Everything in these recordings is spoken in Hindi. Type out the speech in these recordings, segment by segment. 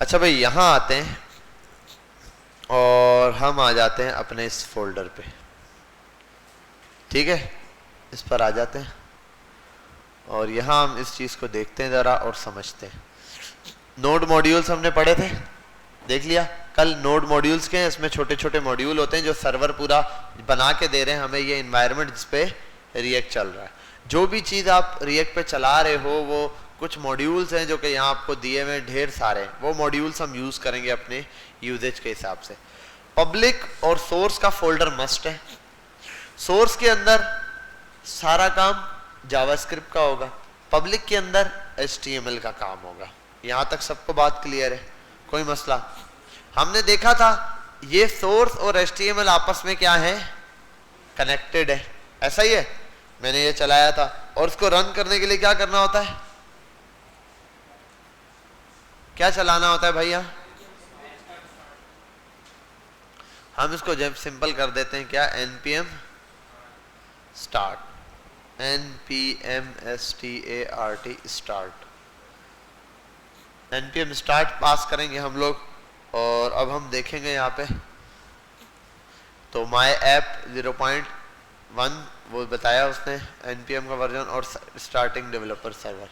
अच्छा भाई यहाँ आते हैं और हम आ जाते हैं अपने इस फोल्डर पे, ठीक है, इस पर आ जाते हैं और यहाँ हम इस चीज को देखते हैं जरा और समझते हैं। नोड मॉड्यूल्स हमने पढ़े थे, देख लिया कल। नोड मॉड्यूल्स के हैं, इसमें छोटे छोटे मॉड्यूल होते हैं जो सर्वर पूरा बना के दे रहे हैं हमें, ये इन्वायरमेंट जिस पे रिएक्ट चल रहा है। जो भी चीज आप रिएक्ट पे चला रहे हो वो कुछ मॉड्यूल्स हैं जो कि यहाँ आपको दिए हुए ढेर सारे, वो मॉड्यूल्स हम यूज करेंगे अपने यूजेज के हिसाब से। पब्लिक और सोर्स का फोल्डर मस्ट है। सोर्स के अंदर सारा काम जावास्क्रिप्ट का होगा, पब्लिक के अंदर HTML का काम होगा। यहां तक सबको बात क्लियर है, कोई मसला? हमने देखा था ये सोर्स और HTML आपस में क्या है, कनेक्टेड है, ऐसा ही है। मैंने ये चलाया था और इसको रन करने के लिए क्या करना होता है, क्या चलाना होता है भैया? हम इसको जब सिंपल कर देते हैं, क्या, npm start, npm start start, npm start पास करेंगे हम लोग। और अब हम देखेंगे यहाँ पे तो माई ऐप 0.1 वो बताया उसने npm का वर्जन और स्टार्टिंग डेवलपर सर्वर,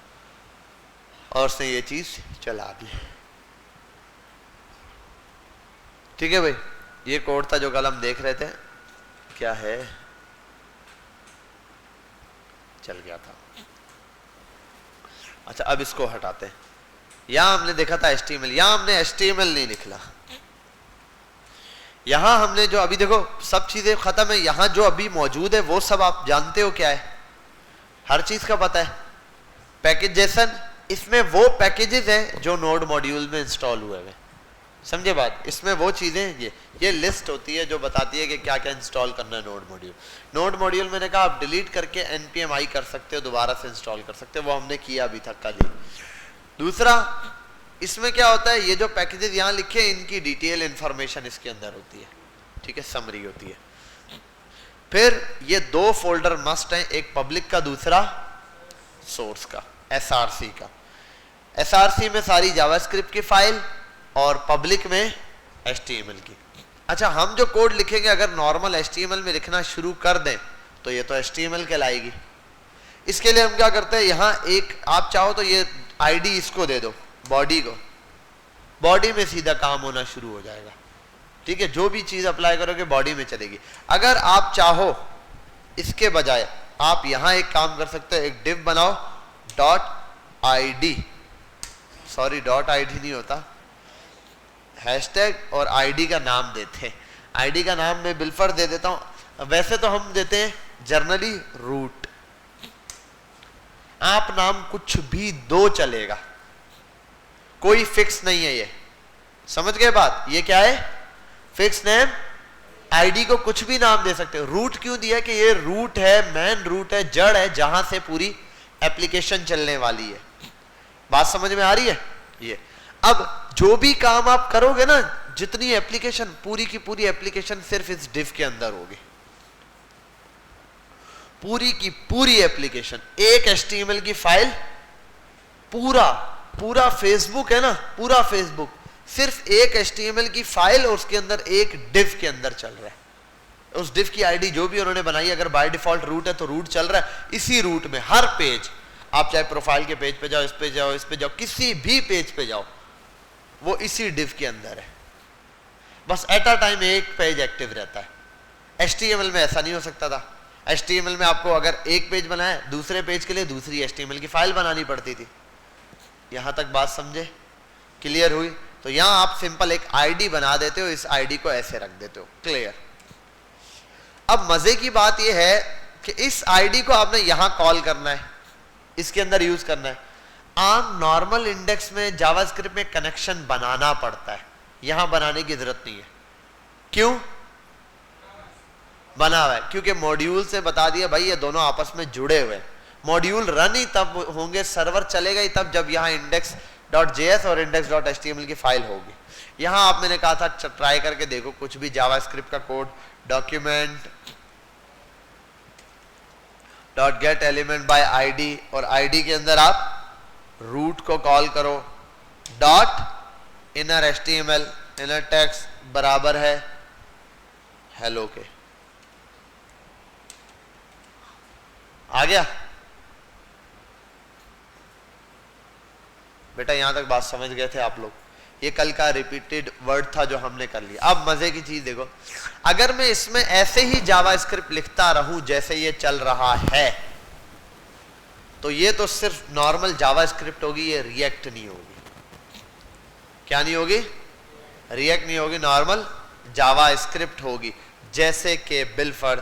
और उसने ये चीज चला दी। ठीक है भाई, ये कोड था जो कल हम देख रहे थे, क्या है, चल गया था। अच्छा अब इसको हटाते हैं। यहां हमने देखा था HTML, यहां हमने HTML नहीं निकला। यहां हमने जो अभी देखो सब चीजें खत्म है, यहां जो अभी मौजूद है वो सब आप जानते हो क्या है, हर चीज का पता है। पैकेजेशन, इसमें वो पैकेजेस हैं जो नोड मॉड्यूल में इंस्टॉल हुए हैं, समझे बात? इसमें वो चीजें, ये लिस्ट होती है जो बताती है कि क्या क्या इंस्टॉल करना है नोड मॉड्यूल। नोड मॉड्यूल मैंने कहा आप डिलीट करके npm i कर सकते हो, दोबारा से इंस्टॉल कर सकते हो, वो हमने किया अभी तक कल ही। दूसरा, इसमें क्या होता है, ये जो पैकेजेस यहाँ लिखे हैं इनकी डिटेल इंफॉर्मेशन इसके अंदर होती है, ठीक है, समरी होती है। फिर ये दो फोल्डर मस्ट हैं, एक पब्लिक का, दूसरा सोर्स का, SRC का। SRC में सारी जावास्क्रिप्ट की फाइल और पब्लिक में HTML की। अच्छा, हम जो कोड लिखेंगे अगर नॉर्मल HTML में लिखना शुरू कर दें तो ये तो HTML कहलाएगी। इसके लिए हम क्या करते हैं, यहाँ एक आप चाहो तो ये ID इसको दे दो, बॉडी को, बॉडी में सीधा काम होना शुरू हो जाएगा, ठीक है। जो भी चीज अप्लाई करोगे बॉडी में चलेगी। अगर आप चाहो इसके बजाय आप यहां एक काम कर सकते हो, एक डिव बनाओ .id, सॉरी .id नहीं होता, हैशटैग और ID का नाम देते हैं। ID का नाम मैं बिल्फर दे देता हूं, वैसे तो हम देते हैं जर्नली रूट, आप नाम कुछ भी दो चलेगा, कोई फिक्स नहीं है, ये समझ गए बात? ये क्या है, फिक्स नेम। ID को कुछ भी नाम दे सकते हो। रूट क्यों दिया कि ये रूट है, मेन रूट है, जड़ है जहां से पूरी एप्लीकेशन चलने वाली है। बात समझ में आ रही है? ये अब जो भी काम आप करोगे ना, जितनी एप्लीकेशन, पूरी की पूरी एप्लीकेशन सिर्फ इस डिव के अंदर होगी, पूरी की पूरी एप्लीकेशन। एक HTML की फाइल, पूरा फेसबुक है ना, पूरा फेसबुक सिर्फ एक HTML की फाइल और उसके अंदर एक डिव के अंदर चल रहा है। उस डिव की ID जो भी उन्होंने बनाई, अगर बाय डिफॉल्ट रूट है तो रूट चल रहा है। इसी रूट में हर पेज, आप चाहे प्रोफाइल के पेज पे जाओ, इस पे जाओ, इस पे जाओ, किसी भी पेज पे जाओ, वो इसी डिव के अंदर है। बस एट अ टाइम एक पेज एक्टिव रहता है। HTML में ऐसा नहीं हो सकता था। HTML में आपको अगर एक पेज बनाए, दूसरे पेज के लिए दूसरी HTML की फाइल बनानी पड़ती थी। यहां तक बात समझे, क्लियर हुई? तो यहां आप सिंपल एक ID बना देते हो, इस ID को ऐसे रख देते हो, क्लियर। अब मजे की बात यह है कि इस ID को आपने यहां कॉल करना है, इसके अंदर यूज करना है। आम नॉर्मल इंडेक्स में जावास्क्रिप्ट में कनेक्शन बनाना पड़ता है, यहां बनाने की जरूरत नहीं है। क्यों बना हुआ है? क्योंकि मॉड्यूल से बता दिया भाई ये दोनों आपस में जुड़े हुए। मॉड्यूल रन ही तब होंगे, सर्वर चलेगा ही तब जब यहाँ index.js और index.html की फाइल होगी। यहां आप, मैंने कहा था ट्राई करके देखो, कुछ भी जावास्क्रिप्ट का code, document .get element by ID और ID के अंदर आप रूट को कॉल करो, इनर HTML इनर टेक्स्ट बराबर है हेलो के। आ गया बेटा, यहां तक बात समझ गए थे आप लोग? ये कल का रिपीटेड वर्ड था जो हमने कर लिया। अब मजे की चीज देखो, अगर मैं इसमें ऐसे ही जावास्क्रिप्ट लिखता रहूं जैसे ये चल रहा है, तो ये तो सिर्फ नॉर्मल जावास्क्रिप्ट होगी, ये रिएक्ट नहीं होगी। क्या नहीं होगी? रिएक्ट नहीं होगी, नॉर्मल जावास्क्रिप्ट होगी। जैसे कि बिलफर्ज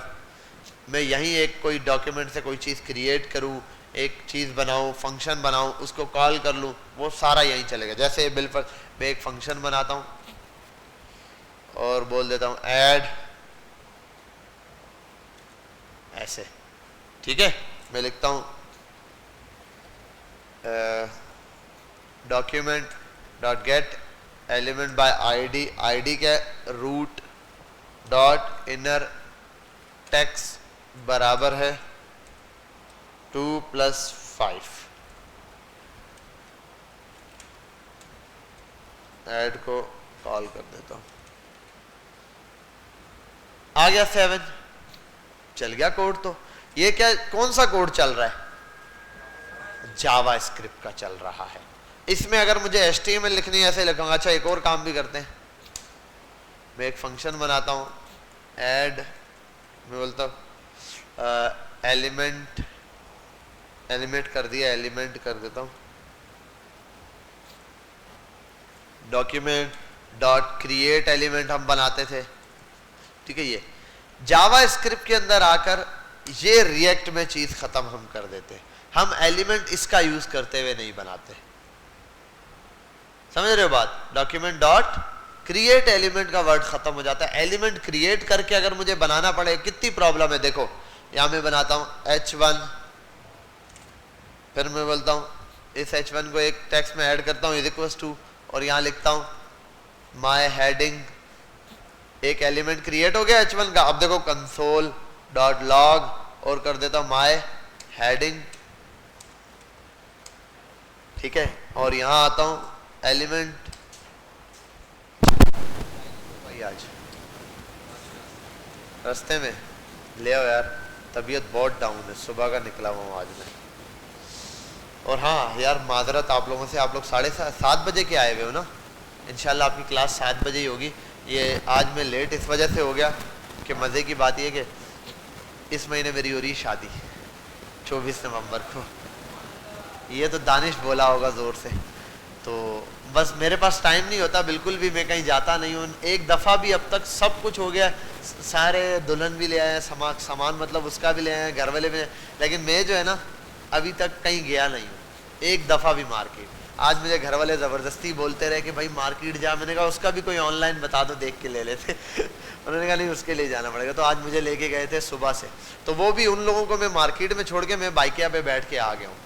मैं यहीं एक कोई डॉक्यूमेंट से कोई चीज क्रिएट करूं, एक चीज बनाऊं, फंक्शन बनाऊं, उसको कॉल कर लूं, वो सारा यहीं चलेगा। जैसे बिलफर्ज मैं एक फंक्शन बनाता हूं और बोल देता हूं ऐड, ऐसे, ठीक है। मैं लिखता हूं document dot get element by ID, ID क्या है? रूट डॉट इनर टेक्स्ट बराबर है 2 + 5। ऐड को कॉल कर देता हूं, आ गया 7, चल गया कोड। तो ये क्या, कौन सा कोड चल रहा है? जावास्क्रिप्ट का चल रहा है। इसमें अगर मुझे HTML लिखनी है ऐसे लिखूंगा। अच्छा एक और काम भी करते हैं, मैं एक फंक्शन बनाता हूं ऐड, मैं बोलता हूं एलिमेंट, एलिमेंट कर दिया, एलिमेंट कर देता हूं डॉक्यूमेंट डॉट क्रिएट एलिमेंट हम बनाते थे, ठीक है। ये जावास्क्रिप्ट के अंदर आकर ये रिएक्ट में चीज खत्म हम कर देते हैं। हम एलिमेंट इसका यूज करते हुए नहीं बनाते, समझ रहे हो बात? डॉक्यूमेंट डॉट क्रिएट एलिमेंट का वर्ड खत्म हो जाता है। एलिमेंट क्रिएट करके अगर मुझे बनाना पड़े, कितनी प्रॉब्लम है। देखो यहां मैं बनाता हूं H1, फिर मैं बोलता हूं इस H1 को एक टेक्स्ट में ऐड करता हूं इक्वल्स टू, और यहां लिखता हूं माय हेडिंग, एक एलिमेंट क्रिएट हो गया H1 का। अब देखो कंसोल डॉट लॉग और कर देता हूं माय हेडिंग, ठीक है। और यहां आता हूं एलिमेंट, भाई आज रास्ते में ले आओ यार, तबीयत बहुत डाउन है, सुबह का निकला हुआ आज मैं। और हाँ यार माजरत आप लोगों से, आप लोग 7:30 बजे के आए हुए हो ना, इंशाल्लाह आपकी क्लास 7 बजे ही होगी। ये आज मैं लेट इस वजह से हो गया कि मज़े की बात यह कि इस महीने मेरी हो रही शादी 24 नवंबर को। ये तो दानिश बोला होगा ज़ोर से, तो बस मेरे पास टाइम नहीं होता बिल्कुल भी, मैं कहीं जाता नहीं हूँ। एक दफ़ा भी अब तक सब कुछ हो गया, सारे दुल्हन भी ले आए, सामान मतलब उसका भी ले आए, घर वाले भी, लेकिन मैं जो है ना अभी तक कहीं गया नहीं हूँ, एक दफ़ा भी मार्केट। आज मुझे घर वाले ज़बरदस्ती बोलते रहे कि भाई मार्केट जा, मैंने कहा उसका भी कोई ऑनलाइन बता दो, देख के ले लेते। उन्होंने कहा नहीं उसके लिए जाना पड़ेगा, तो आज मुझे लेके गए थे सुबह से। तो वो भी उन लोगों को मैं मार्केट में छोड़ के मैं बाइकिया पे बैठ के आ गया हूँ।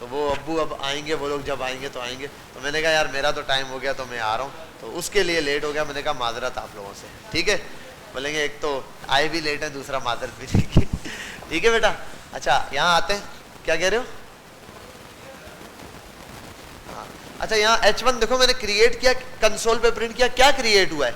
तो वो अब्बू अब आएंगे, वो लोग जब आएंगे तो आएंगे। तो मैंने कहा यार मेरा तो टाइम हो गया तो मैं आ रहा हूँ, तो उसके लिए लेट हो गया। मैंने कहा माजरत आप लोगों से, ठीक है। बोलेंगे एक तो आए भी लेट है, दूसरा माजरत भी नहीं, ठीक है बेटा। अच्छा यहाँ आते हैं, क्या कह रहे हो? हाँ अच्छा, यहाँ H1 देखो मैंने क्रिएट किया, कंसोल पे प्रिंट किया, क्या क्रिएट हुआ है?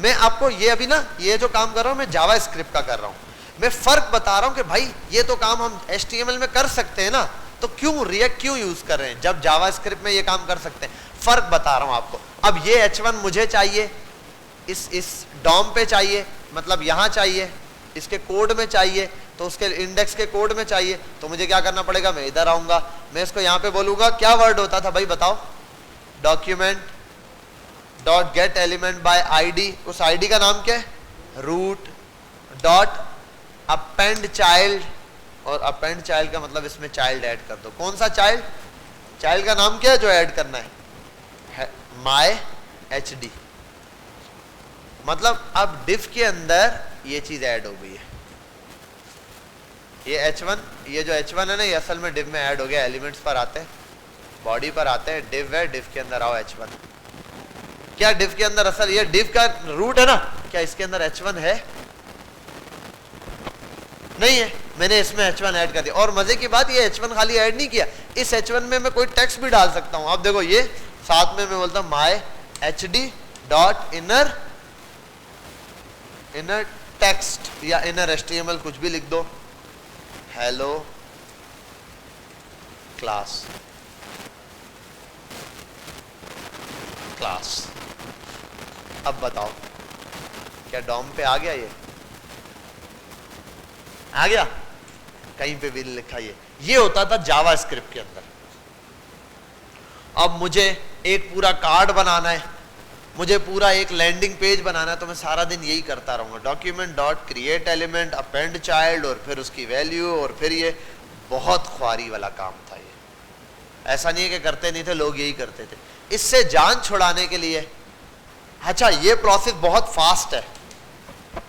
मैं आपको ये अभी ना ये जो काम कर रहा हूँ मैं जावास्क्रिप्ट का कर रहा हूँ। मैं फर्क बता रहा हूँ कि भाई ये तो काम हम HTML में कर सकते हैं ना, तो क्यों रिएक्ट क्यों यूज कर रहे हैं जब जावास्क्रिप्ट में ये काम कर सकते हैं? फर्क बता रहा हूं आपको। अब ये H1 मुझे चाहिए, इस डॉम पे चाहिए, मतलब यहां चाहिए, इसके कोड में चाहिए, तो उसके इंडेक्स के कोड में चाहिए, तो मुझे क्या करना पड़ेगा? मैं इधर आऊंगा, मैं इसको यहां पे बोलूंगा, क्या वर्ड होता था भाई बताओ? Document dot get element by ID, उस आईडी का नाम क्या है? रूट डॉट अपेंड चाइल्ड, और अपेंड चाइल्ड का मतलब इसमें चाइल्ड ऐड कर दो। कौन सा चाइल्ड? चाइल्ड का नाम क्या है जो ऐड करना है? My HD। मतलब अब डिफ के अंदर ये चीज ऐड हो गई है। ये H1, ये जो H1 है ना, ये असल में डिव में ऐड हो गया। एलिमेंट्स पर आते हैं, बॉडी पर आते हैं, डिव है, डिव के अंदर आओ H1। क्या डिव के अंदर असल ये डिव का रूट है ना, क्या इसके अंदर H1 है? नहीं है, मैंने इसमें H1 ऐड कर दिया। और मजे की बात ये H1 खाली ऐड नहीं किया, इस H1 में मैं कोई टेक्स्ट भी डाल सकता हूं। अब देखो ये साथ में मैं बोलता हूं माई hd डॉट इनर टेक्स्ट या इनर html, कुछ भी लिख दो, हेलो क्लास। अब बताओ क्या डॉम पे आ गया? आ गया? कहीं पे भी लिखा ये होता था जावा स्क्रिप्ट के अंदर। अब मुझे एक पूरा कार्ड बनाना है, मुझे पूरा एक लैंडिंग पेज बनाना है, तो मैं सारा दिन यही करता रहूंगा, document dot create element, append child, और फिर उसकी वैल्यू, और फिर ये बहुत ख्वारी वाला काम था। ये ऐसा नहीं है कि करते नहीं थे, लोग यही करते थे। इससे जान छुड़ाने के लिए, अच्छा ये प्रोसेस बहुत फास्ट है,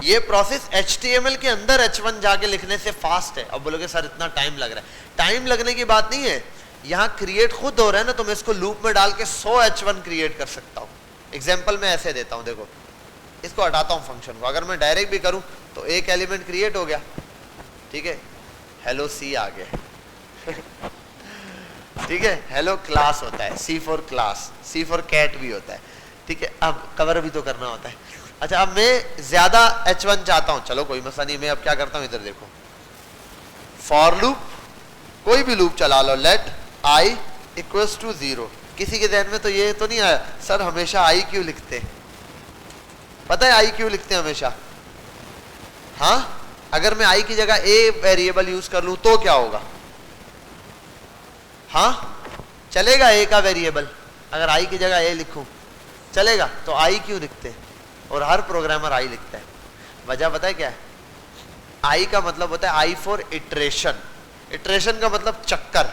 ये प्रोसेस HTML के अंदर H1 जाके लिखने से फास्ट है। अब बोलोगे सर इतना टाइम लग रहा है, टाइम लगने की बात नहीं है, यहाँ क्रिएट खुद हो रहा है ना, तो मैं इसको लूप में डाल के 100 H1 क्रिएट कर सकता हूँ। एग्जाम्पल मैं ऐसे देता हूँ, देखो इसको हटाता हूँ फंक्शन को, अगर मैं डायरेक्ट भी करूँ तो एक एलिमेंट क्रिएट हो गया, ठीक है, हेलो सी आ गया ठीक है, हेलो क्लास होता है, C for class, C for cat भी होता है, ठीक है। अब कवर भी तो करना होता है। अच्छा अब मैं ज्यादा H1 चाहता हूं, चलो कोई मसला नहीं, मैं अब क्या करता हूं, इधर देखो, फॉर लूप, कोई भी लूप चला लो, लेट i इक्वल्स टू 0। किसी के ध्यान में तो ये तो नहीं आया सर हमेशा i क्यों लिखते? पता है i क्यों लिखते हैं हमेशा? हाँ, अगर मैं i की जगह a वेरिएबल यूज कर लूं तो क्या होगा? हाँ चलेगा, a का वेरिएबल, अगर i की जगह a लिखूं चलेगा, तो i क्यों लिखते हैं? और हर प्रोग्रामर i लिखता है। वजह पता है क्या है? i का मतलब होता है i फॉर इटरेशन, इटरेशन का मतलब चक्कर,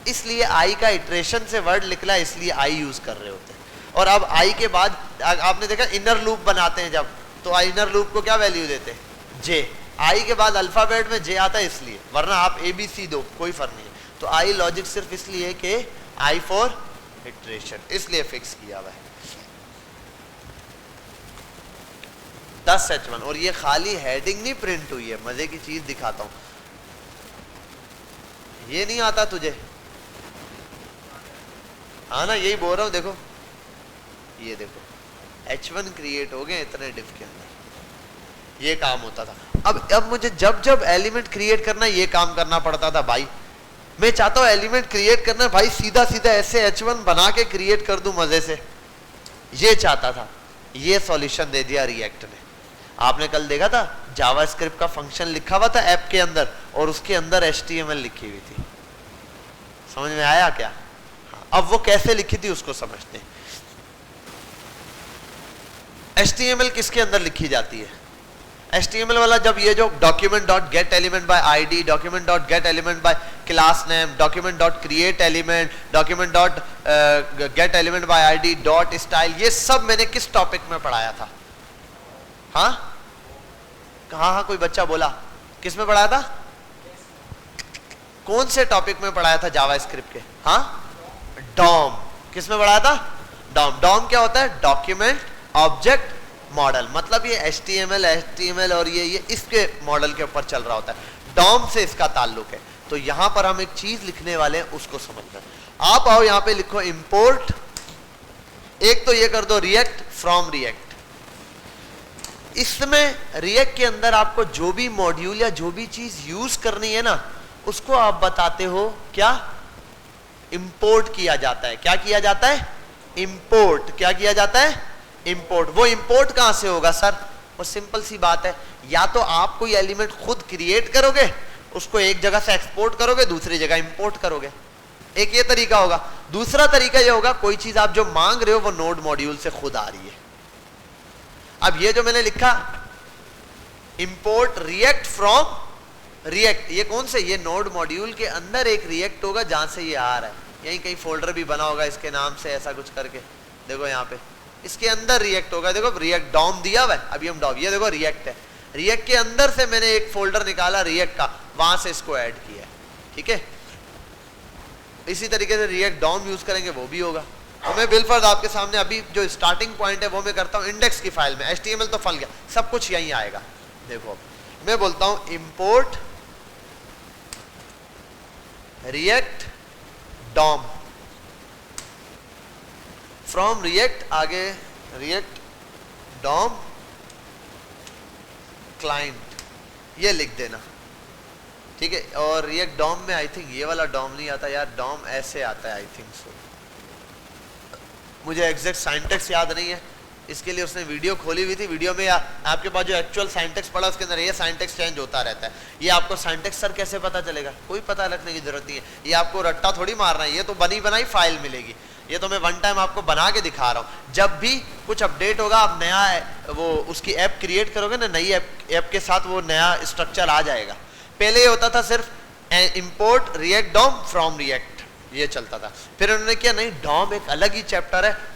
इसलिए i का इटरेशन से वर्ड निकला, इसलिए i यूज कर रहे होते हैं। और अब i के बाद आपने देखा इनर लूप बनाते हैं जब, तो इनर लूप को क्या वैल्यू देते हैं? j। i के बाद अल्फाबेट में j आता है इसलिए, वरना आप ABC दो कोई फर्क नहीं है। तो i लॉजिक सिर्फ इसलिए कि i फॉर इटरेशन, इसलिए फिक्स किया हुआ है 10 H1। और ये खाली हेडिंग नहीं प्रिंट हुई है, मजे की चीज दिखाता हूं, ये नहीं आता तुझे? हाँ ना, यही बोल रहा हूं, देखो ये देखो H1 क्रिएट हो गए इतने डिफ के अंदर, ये काम होता था। अब मुझे जब जब एलिमेंट क्रिएट करना ये काम करना पड़ता था भाई, मैं चाहता हूं एलिमेंट क्रिएट करना भाई सीधा सीधा ऐसे H1 बना के क्रिएट कर दूं मजे से, ये चाहता था। ये सॉल्यूशन दे दिया रिएक्ट ने। आपने कल देखा था जावास्क्रिप्ट का फंक्शन लिखा हुआ था ऐप के अंदर, और उसके अंदर HTML लिखी हुई थी, समझ में आया क्या? हाँ, अब वो कैसे लिखी थी उसको समझते हैं। HTML किसके अंदर लिखी जाती है? HTML वाला जब ये जो document dot get element by ID, document dot get element by class name, document dot create element, document dot get element by ID dot style, ये सब मैंने किस टॉपिक में पढ़ाया था? हाँ हाँ, कोई बच्चा बोला, किस में पढ़ाया था? कौन से टॉपिक में पढ़ाया था जावास्क्रिप्ट के? हाँ डॉम। किस में पढ़ाया था? डॉम। डॉम क्या होता है? डॉक्यूमेंट ऑब्जेक्ट मॉडल, मतलब ये HTML और ये इसके मॉडल के ऊपर चल रहा होता है, डॉम से इसका ताल्लुक है। तो यहां पर हम एक चीज लिखने वाले हैं, उसको समझना। आप आओ यहां पे लिखो इंपोर्ट, एक तो ये कर दो रिएक्ट फ्रॉम रिएक्ट। इसमें रिएक्ट के अंदर आपको जो भी मॉड्यूल या जो भी चीज यूज करनी है ना, उसको आप बताते हो क्या? इंपोर्ट किया जाता है। क्या किया जाता है? इंपोर्ट। क्या किया जाता है? इंपोर्ट। वो इंपोर्ट कहां से होगा सर? वो सिंपल सी बात है, या तो आप कोई एलिमेंट खुद क्रिएट करोगे, उसको एक जगह से एक्सपोर्ट करोगे, दूसरी जगह इंपोर्ट करोगे, एक ये तरीका होगा। दूसरा तरीका ये होगा कोई चीज आप जो मांग रहे हो वो नोड मॉड्यूल से खुद आ रही है। अब ये जो मैंने लिखा इंपोर्ट रिएक्ट फ्रॉम रिएक्ट, ये कौन से? ये नोड मॉड्यूल के अंदर एक रिएक्ट होगा जहां से ये आ रहा है, यहीं कहीं फोल्डर भी बना होगा इसके नाम से, ऐसा कुछ करके देखो यहाँ पे इसके अंदर रिएक्ट होगा। देखो रिएक्ट डॉम दिया हुआ है, अभी हम डॉम, ये देखो रिएक्ट है, रिएक्ट के अंदर से मैंने एक फोल्डर निकाला रिएक्ट का, वहां से इसको ऐड किया, ठीक है। इसी तरीके से रिएक्ट डॉम यूज करेंगे वो भी होगा। तो मैं बिलफर्ज आपके सामने अभी जो स्टार्टिंग पॉइंट है वो मैं करता हूँ इंडेक्स की फाइल में। HTML तो फल गया, सब कुछ यहीं आएगा। देखो मैं बोलता हूं import React DOM, from React आगे रिएक्ट डॉम क्लाइंट ये लिख देना, ठीक है। और रिएक्ट डॉम में आई थिंक ये वाला डॉम नहीं आता यार, डॉम ऐसे आता है आई थिंक सो, मुझे एग्जैक्ट साइंटेक्स याद नहीं है, इसके लिए उसने वीडियो खोली हुई थी। वीडियो में आपके पास जो एक्चुअल साइंटेक्स पड़ा उसके अंदर ये साइंटेक्स चेंज होता रहता है। ये आपको साइंटेक्स सर कैसे पता चलेगा, कोई पता रखने की जरूरत नहीं है, ये आपको रट्टा थोड़ी मारना है, ये तो बनी बनाई फाइल मिलेगी। ये तो मैं वन टाइम आपको बना के दिखा रहा हूँ। जब भी कुछ अपडेट होगा आप नया वो उसकी ऐप क्रिएट करोगे ना, नई ऐप के साथ वो नया स्ट्रक्चर आ जाएगा। पहले ये होता था सिर्फ import React DOM from React, ये चलता था। फिर उन्होंने किया नहीं, डॉम एक अलग ही चैप्टर है,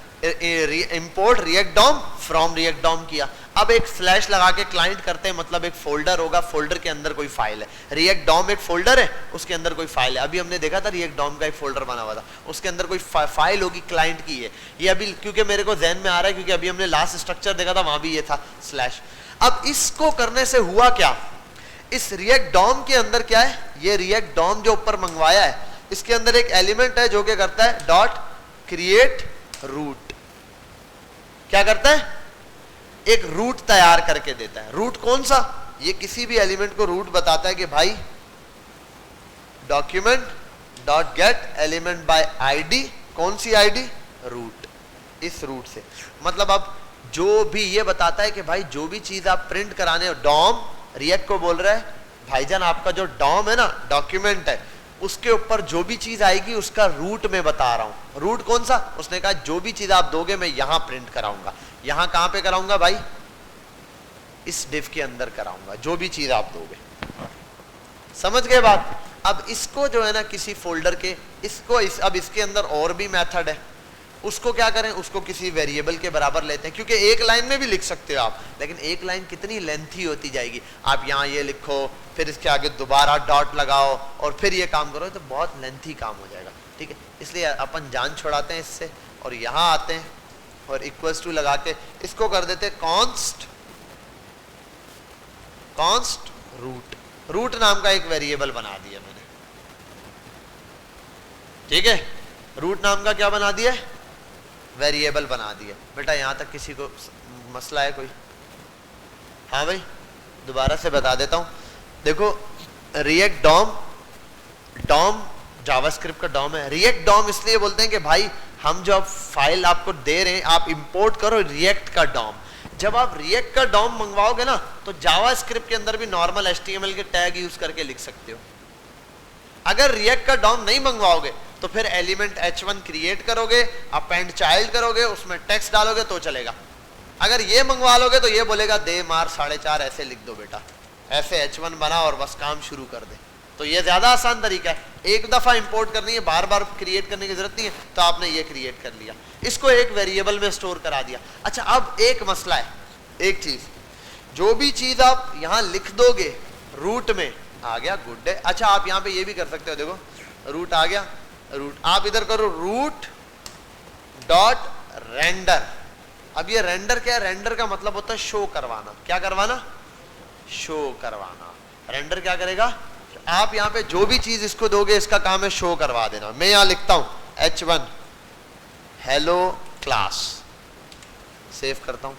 import React DOM from React DOM किया। अब एक स्लैश लगा के क्लाइंट करते हैं, मतलब एक फोल्डर होगा, फोल्डर के अंदर कोई फाइल है। रिएक्ट डॉम एक फोल्डर है, उसके अंदर कोई फाइल है। अभी हमने देखा था रिएक्ट डॉम का एक फोल्डर बना हुआ था, उसके अंदर कोई फाइल होगी क्लाइंट की है। ये अभी क्योंकि मेरे को ज़हन में आ रहा है, क्योंकि अभी हमने लास्ट स्ट्रक्चर देखा था वहां भी ये था स्लैश। अब इसको करने से हुआ क्या, इस रिएक्ट डॉम के अंदर क्या है, ये रिएक्ट डॉम जो ऊपर मंगवाया है इसके अंदर एक एलिमेंट है जो क्या करता है, डॉट क्रिएट रूट। क्या करता है, एक रूट तैयार करके देता है। रूट कौन सा, ये किसी भी एलिमेंट को रूट बताता है कि भाई document dot get element by ID, कौन सी आईडी, रूट। इस रूट से मतलब अब जो भी ये बताता है कि भाई जो भी चीज आप प्रिंट कराने, डॉम रिएक्ट को बोल रहा है भाईजान आपका जो डॉम है ना, डॉक्यूमेंट है, उसके ऊपर जो भी चीज आएगी उसका रूट में बता रहा हूं। रूट कौन सा, उसने कहा जो भी चीज आप दोगे मैं यहां प्रिंट कराऊंगा। यहां कहां पे कराऊंगा भाई, इस डिव के अंदर कराऊंगा जो भी चीज आप दोगे। समझ गए बात। अब इसको जो है ना किसी फोल्डर के अब इसके अंदर और भी मेथड है, उसको क्या करें, उसको किसी वेरिएबल के बराबर लेते हैं, क्योंकि एक लाइन में भी लिख सकते हो आप, लेकिन एक लाइन कितनी लेंथी होती जाएगी। आप यहाँ ये लिखो, फिर इसके आगे दोबारा डॉट लगाओ और फिर ये काम करो, तो बहुत लेंथी काम हो जाएगा, ठीक है। इसलिए अपन जान छुड़ाते हैं इससे और यहाँ आते हैं और इक्वल्स टू लगा के इसको कर देते हैं कॉन्स्ट रूट। रूट नाम का एक वेरिएबल बना दिया मैंने, ठीक है। रूट नाम का क्या बना दिया, वेरिएबल बना दिया। बेटा यहां तक किसी को मसला है कोई? हाँ भाई, दोबारा से बता देता हूं। देखो रिएक्ट डॉम जावास्क्रिप्ट का डॉम है। रिएक्ट डॉम इसलिए बोलते हैं कि भाई हम जो फाइल आपको दे रहे हैं आप इंपोर्ट करो रिएक्ट का डॉम। जब आप रिएक्ट का डॉम मंगवाओगे ना तो जावास्क्रिप्ट के अंदर भी नॉर्मल एचटीएमएल के टैग यूज करके लिख सकते हो। अगर रिएक्ट का डॉम नहीं मंगवाओगे तो फिर एलिमेंट h1 क्रिएट करोगे, अपेंड चाइल्ड करोगे, उसमें टेक्स्ट डालोगे तो चलेगा। अगर ये मंगवा लोगे तो ये बोलेगा दे मार 4.5 ऐसे लिख दो बेटा, ऐसे h1 बना और बस काम शुरू कर दे। तो ये ज्यादा आसान तरीका है, एक दफा इंपोर्ट करनी है, बार बार क्रिएट करने की जरूरत नहीं है। तो आपने ये क्रिएट कर लिया, इसको एक वेरिएबल में स्टोर करा दिया। अच्छा अब एक मसला है, एक चीज, जो भी चीज आप यहां लिख दोगे रूट में आ गया, गुड है। अच्छा आप यहां पे ये भी कर सकते हो, देखो रूट आ गया, रूट आप इधर करो रूट डॉट रेंडर। अब ये रेंडर क्या है, रेंडर का मतलब होता है शो करवाना। क्या करवाना, शो करवाना। रेंडर क्या करेगा, आप यहां पे जो भी चीज इसको दोगे इसका काम है शो करवा देना। मैं यहां लिखता हूं h1 हेलो क्लास, सेव करता हूं।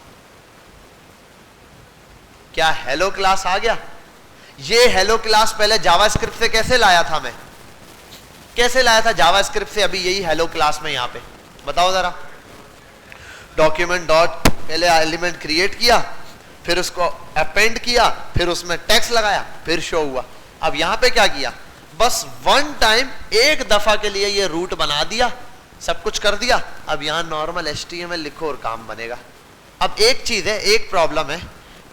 क्या हेलो क्लास आ गया? ये हेलो क्लास पहले जावास्क्रिप्ट से कैसे लाया था, मैं कैसे लाया था जावास्क्रिप्ट से? अभी यही हेलो क्लास में, यहां पे बताओ जरा। डॉक्यूमेंट डॉट पहले एलिमेंट क्रिएट किया, फिर उसको अपेंड किया, फिर उसमें टेक्स्ट लगाया, फिर शो हुआ। अब यहां पे क्या किया, बस वन टाइम एक दफा के लिए ये रूट बना दिया, सब कुछ कर दिया। अब यहां नॉर्मल एचटीएमएल लिखो और काम बनेगा। अब एक चीज है, एक प्रॉब्लम है,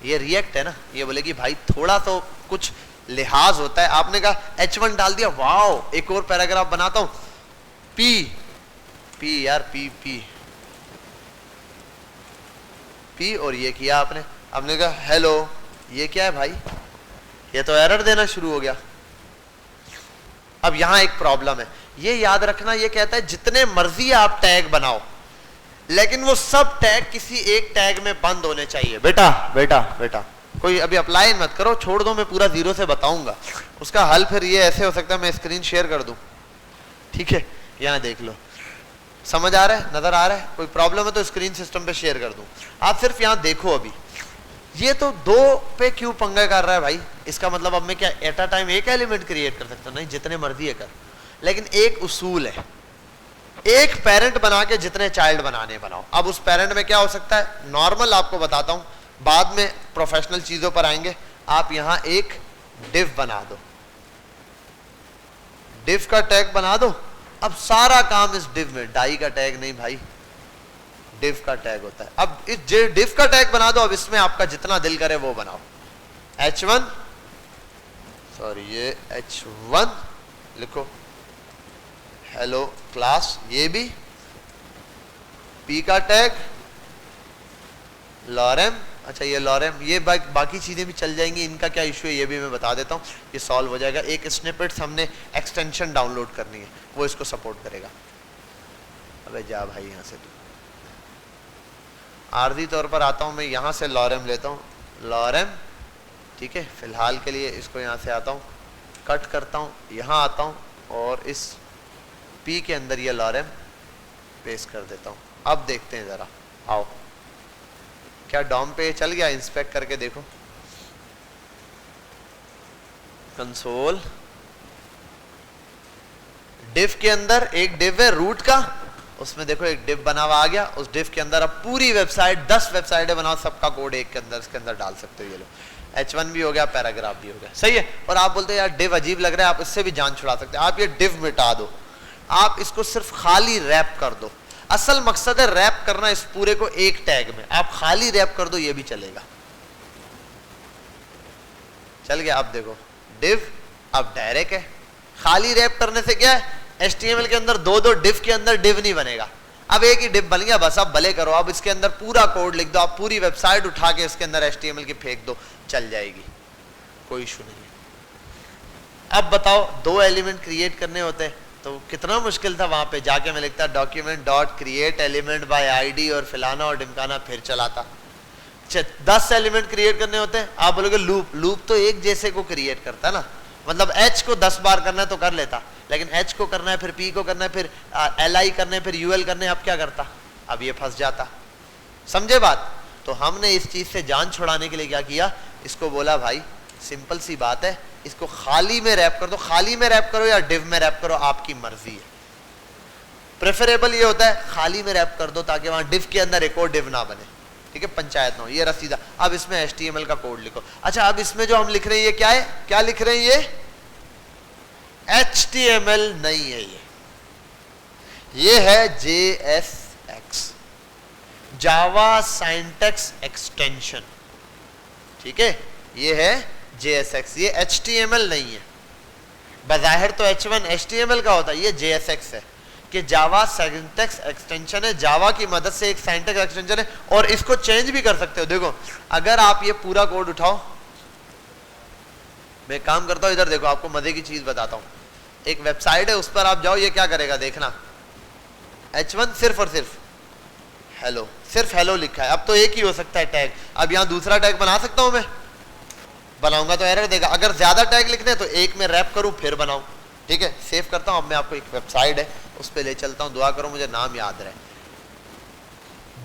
ये रिएक्ट है ना, ये बोलेगी भाई थोड़ा तो कुछ लिहाज होता है। आपने कहा h1 डाल दिया, वाओ एक और पैराग्राफ बनाता हूं, पी यार पी और ये किया आपने कहा हेलो, ये क्या है भाई, ये तो एरर देना शुरू हो गया। अब यहां एक प्रॉब्लम है, ये याद रखना, ये कहता है जितने मर्जी आप टैग बनाओ लेकिन वो सब टैग किसी एक टैग में बंद होने चाहिए। बेटा कोई अभी अप्लाई मत करो, छोड़ दो, मैं पूरा जीरो से बताऊंगा उसका हल। फिर ये ऐसे हो सकता है मैं स्क्रीन शेयर कर दूं, ठीक है, यहां देख लो। समझ आ रहा है, नजर आ रहा है? कोई प्रॉब्लम है तो स्क्रीन सिस्टम पे शेयर कर दूं, आप सिर्फ यहां देखो। अभी ये तो 2 पे क्यों पंगा कर रहा है भाई? इसका मतलब अब मैं क्या एट अ टाइम एक एलिमेंट क्रिएट कर सकता हूं? नहीं, जितने मर्जी है कर, लेकिन एक उसूल है, एक पेरेंट बना के जितने चाइल्ड बनाने बनाओ। अब उस पेरेंट में क्या हो सकता है, नॉर्मल आपको बताता हूं, बाद में प्रोफेशनल चीजों पर आएंगे। आप यहां एक डिव बना दो, डिव का टैग बना दो। अब सारा काम इस डिव में, डाई का टैग नहीं भाई, डिव का टैग होता है। अब इस डिव का टैग बना दो। अब इसमें आपका जितना दिल करे वो बनाओ। h1 सॉरी ये h1 लिखो, हेलो क्लास, ये भी p का टैग लॉरेम। अच्छा ये लॉरेम, ये बाकी चीजें भी चल जाएंगी, इनका क्या इशू है ये भी मैं बता देता हूँ, ये सॉल्व हो जाएगा। एक स्निपेट्स हमने एक्सटेंशन डाउनलोड करनी है, वो इसको सपोर्ट करेगा। अबे जा भाई यहां से, तू आर्जी तौर पर आता हूं मैं, यहां से लॉरेम लेता हूं, लॉरेम, ठीक है। फिलहाल के लिए इसको यहां से आता हूं, कट करता हूं, यहां आता हूं और इस पी के अंदर ये लॉरेम पेस्ट कर देता हूं। अब देखते हैं जरा, आओ क्या डॉम पे चल गया, इंस्पेक्ट करके देखो। कंसोल, डिव के अंदर एक डिव है रूट का, उसमें देखो एक डिव बना हुआ आ गया। उस डिव के अंदर अब पूरी वेबसाइट, 10 वेबसाइटें बनाओ, सबका कोड एक के अंदर, इसके अंदर डाल सकते हो। ये लो h1 भी हो गया, पैराग्राफ भी हो गया, सही है। और आप बोलते हैं यार डिव अजीब लग रहा है, आप इससे भी जान छुड़ा सकते हैं। आप ये डिव मिटा दो, आप इसको सिर्फ खाली रैप कर दो। असल मकसद है रैप करना इस पूरे को एक टैग में, आप खाली रैप कर दो, ये भी चलेगा। चल गया। अब देखो डिव अब डायरेक्ट है, खाली रैप करने से क्या है, HTML के अंदर 2 डिव के अंदर डिव नहीं बनेगा। अब एक ही डिव बन गया, बस अब भले करो। अब इसके अंदर पूरा कोड लिख दो, आप पूरी वेबसाइट उठा के इसके अंदर HTML की फेंक दो, चल जाएगी, कोई इशू नहीं है। अब बताओ 2 एलिमेंट क्रिएट करने होते तो कितना मुश्किल था, वहां पे जाके मैं लिखता document dot create element by ID और फिलाना और ढिमकाना, फिर चलाता। 10 एलिमेंट क्रिएट करने होते हैं, आप बोलोगे लूप, लूप तो एक जैसे को क्रिएट करता ना, मतलब h को 10 बार करना है तो कर लेता, लेकिन h को करना है, फिर p को करना है, फिर li करना है, फिर ul करना है, अब क्या करता, अब ये फंस जाता। समझे बात? तो हमने इस चीज से जान छुड़ाने के लिए क्या किया, इसको बोला भाई सिंपल सी बात है, इसको खाली में रैप कर दो। खाली में रैप करो या डिव में रैप करो, आपकी मर्जी है। प्रेफरेबल ये होता है खाली में रैप कर दो, ताकि वहां डिव के अंदर एक और डिव ना बने, ठीक है, पंचायत ना हो। ये रसीदा। अब इसमें HTML का कोड लिखो। अच्छा अब इसमें जो हम लिख रहे हैं ये क्या है, क्या लिख रहे हैं, ये HTML नहीं है, ये है JSX, जावा सिंटैक्स एक्सटेंशन, ठीक है, ये है JSX, ये HTML नहीं है। बज़ाहिर तो H1 HTML का होता है, ये JSX है कि जावा सिंटैक्स एक्सटेंशन है, जावा की मदद से एक सिंटैक्स एक्सटेंशन है, और इसको चेंज भी कर सकते हो। देखो अगर आप ये पूरा कोड उठाओ, मैं काम करता हूं, इधर देखो, आपको मजे की चीज बताता हूं। एक वेबसाइट है, उस पर आप जाओ, ये क्या करेगा देखना, H1 सिर्फ और सिर्फ हेलो, सिर्फ हेलो लिखा है। अब तो एक ही हो सकता है टैग, अब यहां दूसरा टैग बना सकता हूं मैं, बनाऊंगा तो एरर देगा। अगर ज्यादा टैग लिखने हैं तो एक में रैप करूं फिर बनाऊं, ठीक है। सेव करता हूं। अब मैं आपको एक वेबसाइट है उस पर ले चलता हूं, दुआ करो मुझे नाम याद रहे।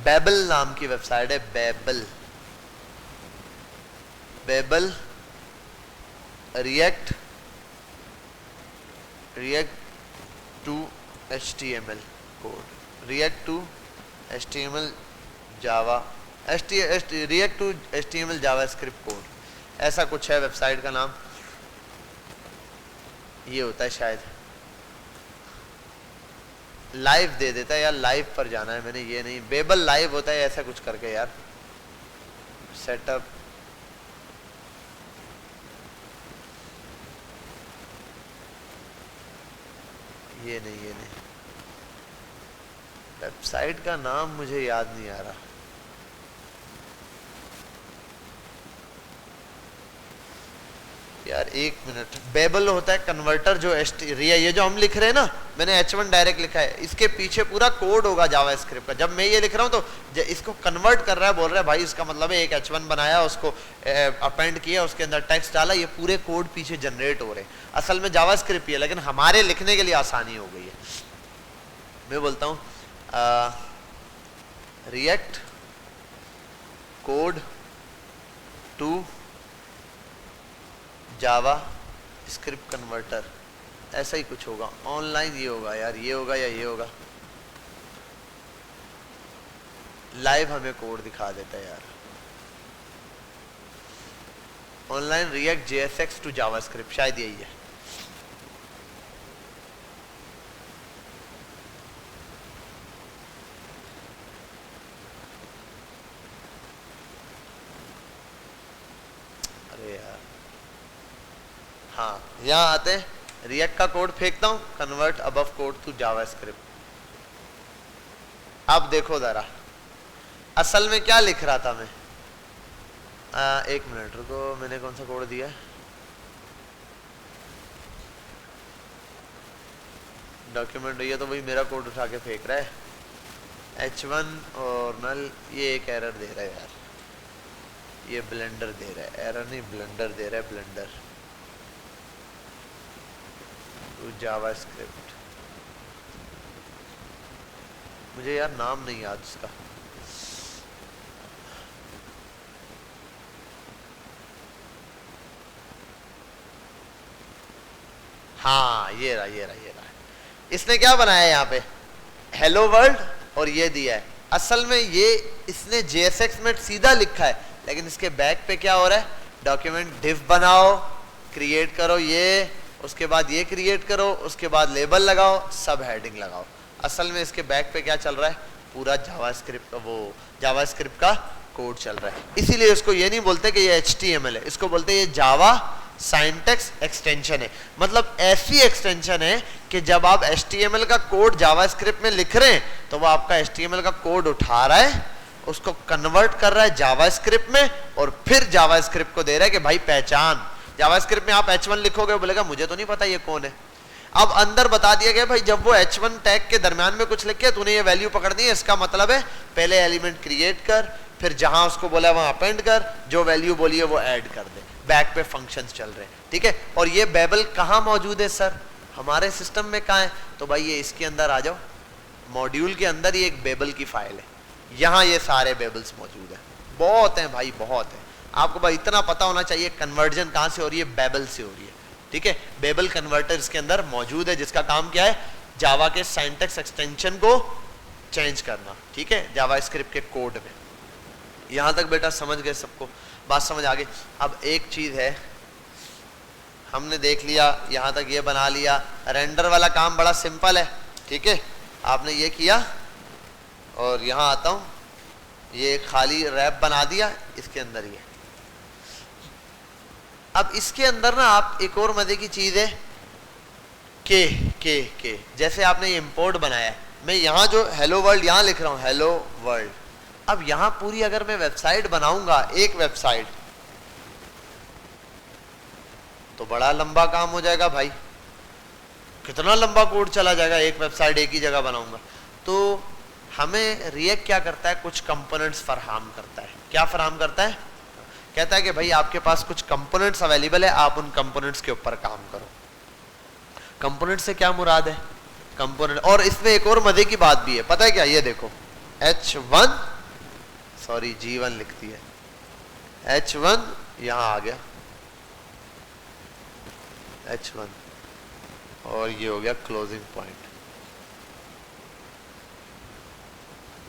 बेबल नाम की वेबसाइट है, Babel, Babel React to HTML code, React to HTML Java, React to HTML JavaScript code, ऐसा कुछ है वेबसाइट का नाम, ये होता है शायद। लाइव दे देता है यार, लाइव पर जाना है मैंने, ये नहीं, बेबल लाइव होता है ऐसा कुछ करके यार। सेटअप, ये नहीं, वेबसाइट का नाम मुझे याद नहीं आ रहा। यार एक मिनट, बेबल होता है कन्वर्टर, जो ये जो हम लिख रहे हैं ना, मैंने H1 डायरेक्ट लिखा है, इसके पीछे पूरा कोड होगा जावास्क्रिप्ट का। जब मैं ये लिख रहा हूँ तो इसको कन्वर्ट कर रहा है, बोल रहा है भाई इसका मतलब है एक H1 बनाया, उसको अपेंड किया, उसके अंदर टेक्स्ट डाला, ये पूरे कोड पीछे जनरेट हो रहे हैं। असल में जावास्क्रिप्ट ही है, लेकिन हमारे लिखने के लिए आसानी हो गई है। मैं बोलता हूँ React code to JavaScript converter, ऐसा ही कुछ होगा। ऑनलाइन ये होगा यार, ये होगा या ये होगा। लाइव हमें कोड दिखा देता है यार। Online React JSX to JavaScript, शायद यही है। अरे यार हाँ, यहां आते हैं, रिएक्ट का कोड फेंकता हूं, convert above code to JavaScript. अब देखो जरा असल में क्या लिख रहा था मैं। एक मिनट रुको, मैंने कौन सा कोड दिया है? डॉक्यूमेंट, ये तो भाई मेरा कोड उठा के फेंक रहा है। H1 और नल, ये एक एरर दे रहा है यार, ये ब्लेंडर दे रहा है, एरर नहीं ब्लेंडर दे रहा है, ब्लेंडर टू जावास्क्रिप्ट। मुझे यार नाम नहीं याद उसका। हाँ ये रहा, ये रहा, ये रहा। इसने क्या बनाया यहाँ पे, हेलो वर्ल्ड, और ये दिया है। असल में ये इसने JSX में सीधा लिखा है, लेकिन इसके बैक पे क्या हो रहा है, डॉक्यूमेंट डिव बनाओ, क्रिएट करो ये, उसके बाद ये क्रिएट करो, उसके बाद लेबल लगाओ, सब हेडिंग लगाओ। असल में इसके बैक पे क्या चल रहा है, पूरा जावास्क्रिप्ट, वो जावास्क्रिप्ट का कोड चल रहा है। इसीलिए इसको ये नहीं बोलते कि ये HTML है, इसको बोलते हैं ये जावा सिंटैक्स एक्सटेंशन है। मतलब ऐसी एक्सटेंशन है कि जब आप HTML का कोड जावास्क्रिप्ट में लिख रहे हैं तो वो आपका HTML का कोड उठा रहा है, उसको कन्वर्ट कर रहा है जावास्क्रिप्ट में, और फिर जावास्क्रिप्ट को दे रहा है कि भाई पहचान। जावास्क्रिप्ट में आप H1 लिखोगे, बोलेगा मुझे तो नहीं पता ये कौन है। अब अंदर बता दिया गया भाई जब वो H1 टैग के दरमियान में कुछ लिखे तूने ये वैल्यू पकड़नी है, इसका मतलब है पहले एलिमेंट क्रिएट कर, फिर जहां उसको बोला वहां अपेंड कर, जो वैल्यू बोली है वो ऐड कर दे। बैक पे फंक्शंस चल रहे हैं, ठीक है। और ये बेबल कहाँ मौजूद है सर, हमारे सिस्टम में कहाँ है? तो भाई ये इसके अंदर आ जाओ, मॉड्यूल के अंदर ही एक बेबल की फाइल है, यहाँ ये सारे बेबल्स मौजूद है। बहुत हैं भाई, बहुत है। आपको भाई इतना पता होना चाहिए कन्वर्जन कहाँ से हो रही है, बेबल से हो रही है, ठीक है। बेबल कन्वर्टर इसके अंदर मौजूद है, जिसका काम क्या है, जावा के सिंटैक्स एक्सटेंशन को चेंज करना, ठीक है, जावास्क्रिप्ट के कोड में। यहां तक बेटा समझ गए, सबको बात समझ आ गई। अब एक चीज है, हमने देख लिया यहां तक, ये बना लिया। रेंडर वाला काम बड़ा सिंपल है, ठीक है। आपने ये किया और यहां आता हूं, ये खाली रैप बना दिया, इसके अंदर ये। अब इसके अंदर ना आप एक और मजे की चीज है, के जैसे आपने ये इंपोर्ट बनाया है, मैं यहाँ जो हेलो वर्ल्ड यहाँ लिख रहा हूँ, हेलो वर्ल्ड। अब यहाँ पूरी अगर मैं वेबसाइट बनाऊंगा, एक वेबसाइट, तो बड़ा लंबा काम हो जाएगा भाई, कितना लंबा कोड चला जाएगा, एक वेबसाइट एक ही जगह बनाऊंगा। तो हमें रिएक्ट क्या करता है, कुछ कंपोनेंट्स फराहम करता है। क्या फराहम करता है? कहता है कि भाई आपके पास कुछ कंपोनेंट्स अवेलेबल है, आप उन कंपोनेंट्स के ऊपर काम करो। कंपोनेंट से क्या मुराद है, कंपोनेंट। और इसमें एक और मजे की बात भी है, पता है क्या, ये देखो H1 सॉरी G1 लिखती है, H1 यहां आ गया H1, और ये हो गया क्लोजिंग पॉइंट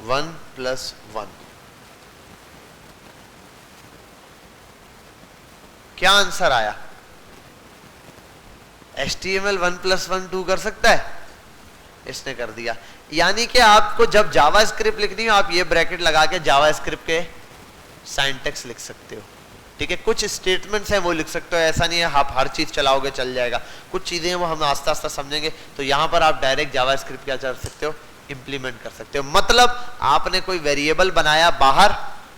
1+1। क्या आंसर आया? HTML 1+1 2 कर सकता है, इसने कर दिया। यानी कि आपको जब जावास्क्रिप्ट लिखनी हो, आप ये ब्रैकेट लगा के जावास्क्रिप्ट के सिंटैक्स लिख सकते हो, ठीक है। कुछ स्टेटमेंट्स हैं वो लिख सकते हो, ऐसा नहीं है आप हर चीज चलाओगे चल जाएगा। कुछ चीजें हैं वो हम आस्ता आस्ता समझेंगे। तो यहां पर आप डायरेक्ट जावास्क्रिप्ट क्या कर सकते हो, इंप्लीमेंट कर सकते हो। मतलब आपने कोई वेरिएबल बनाया बाहर,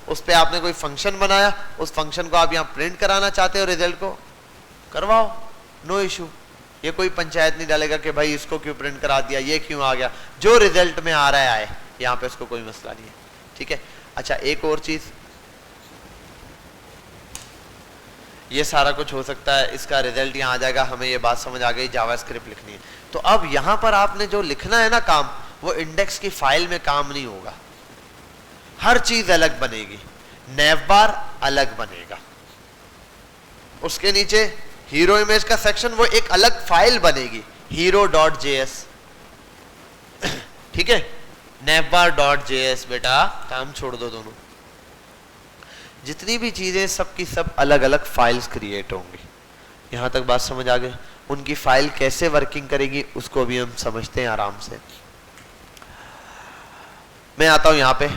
उस पर आपने कोई फंक्शन बनाया, उस फंक्शन को आप यहाँ प्रिंट कराना चाहते हो, रिजल्ट को करवाओ, नो इशू। ये कोई पंचायत नहीं डालेगा कि भाई इसको क्यों प्रिंट करा दिया, ये क्यों आ गया, जो रिजल्ट में आ रहा है आए, यहाँ पे इसको कोई मसला नहीं है, ठीक है। अच्छा एक और चीज, ये सारा कुछ हो सकता है, इसका रिजल्ट यहाँ आ जाएगा, हमें ये बात समझ आ गई, जावास्क्रिप्ट लिखनी है। तो अब यहाँ पर आपने जो लिखना है ना काम, वो इंडेक्स की फाइल में काम नहीं होगा, हर चीज अलग बनेगी, नेवबार अलग बनेगा, उसके नीचे हीरो इमेज का सेक्शन वो एक अलग फाइल बनेगी hero.js, ठीक है, navbar.js। बेटा काम छोड़ दो, दोनों जितनी भी चीजें सब की सब अलग अलग फाइल्स क्रिएट होंगी। यहां तक बात समझ आ गई? उनकी फाइल कैसे वर्किंग करेगी उसको भी हम समझते हैं आराम से। मैं आता हूं यहां पे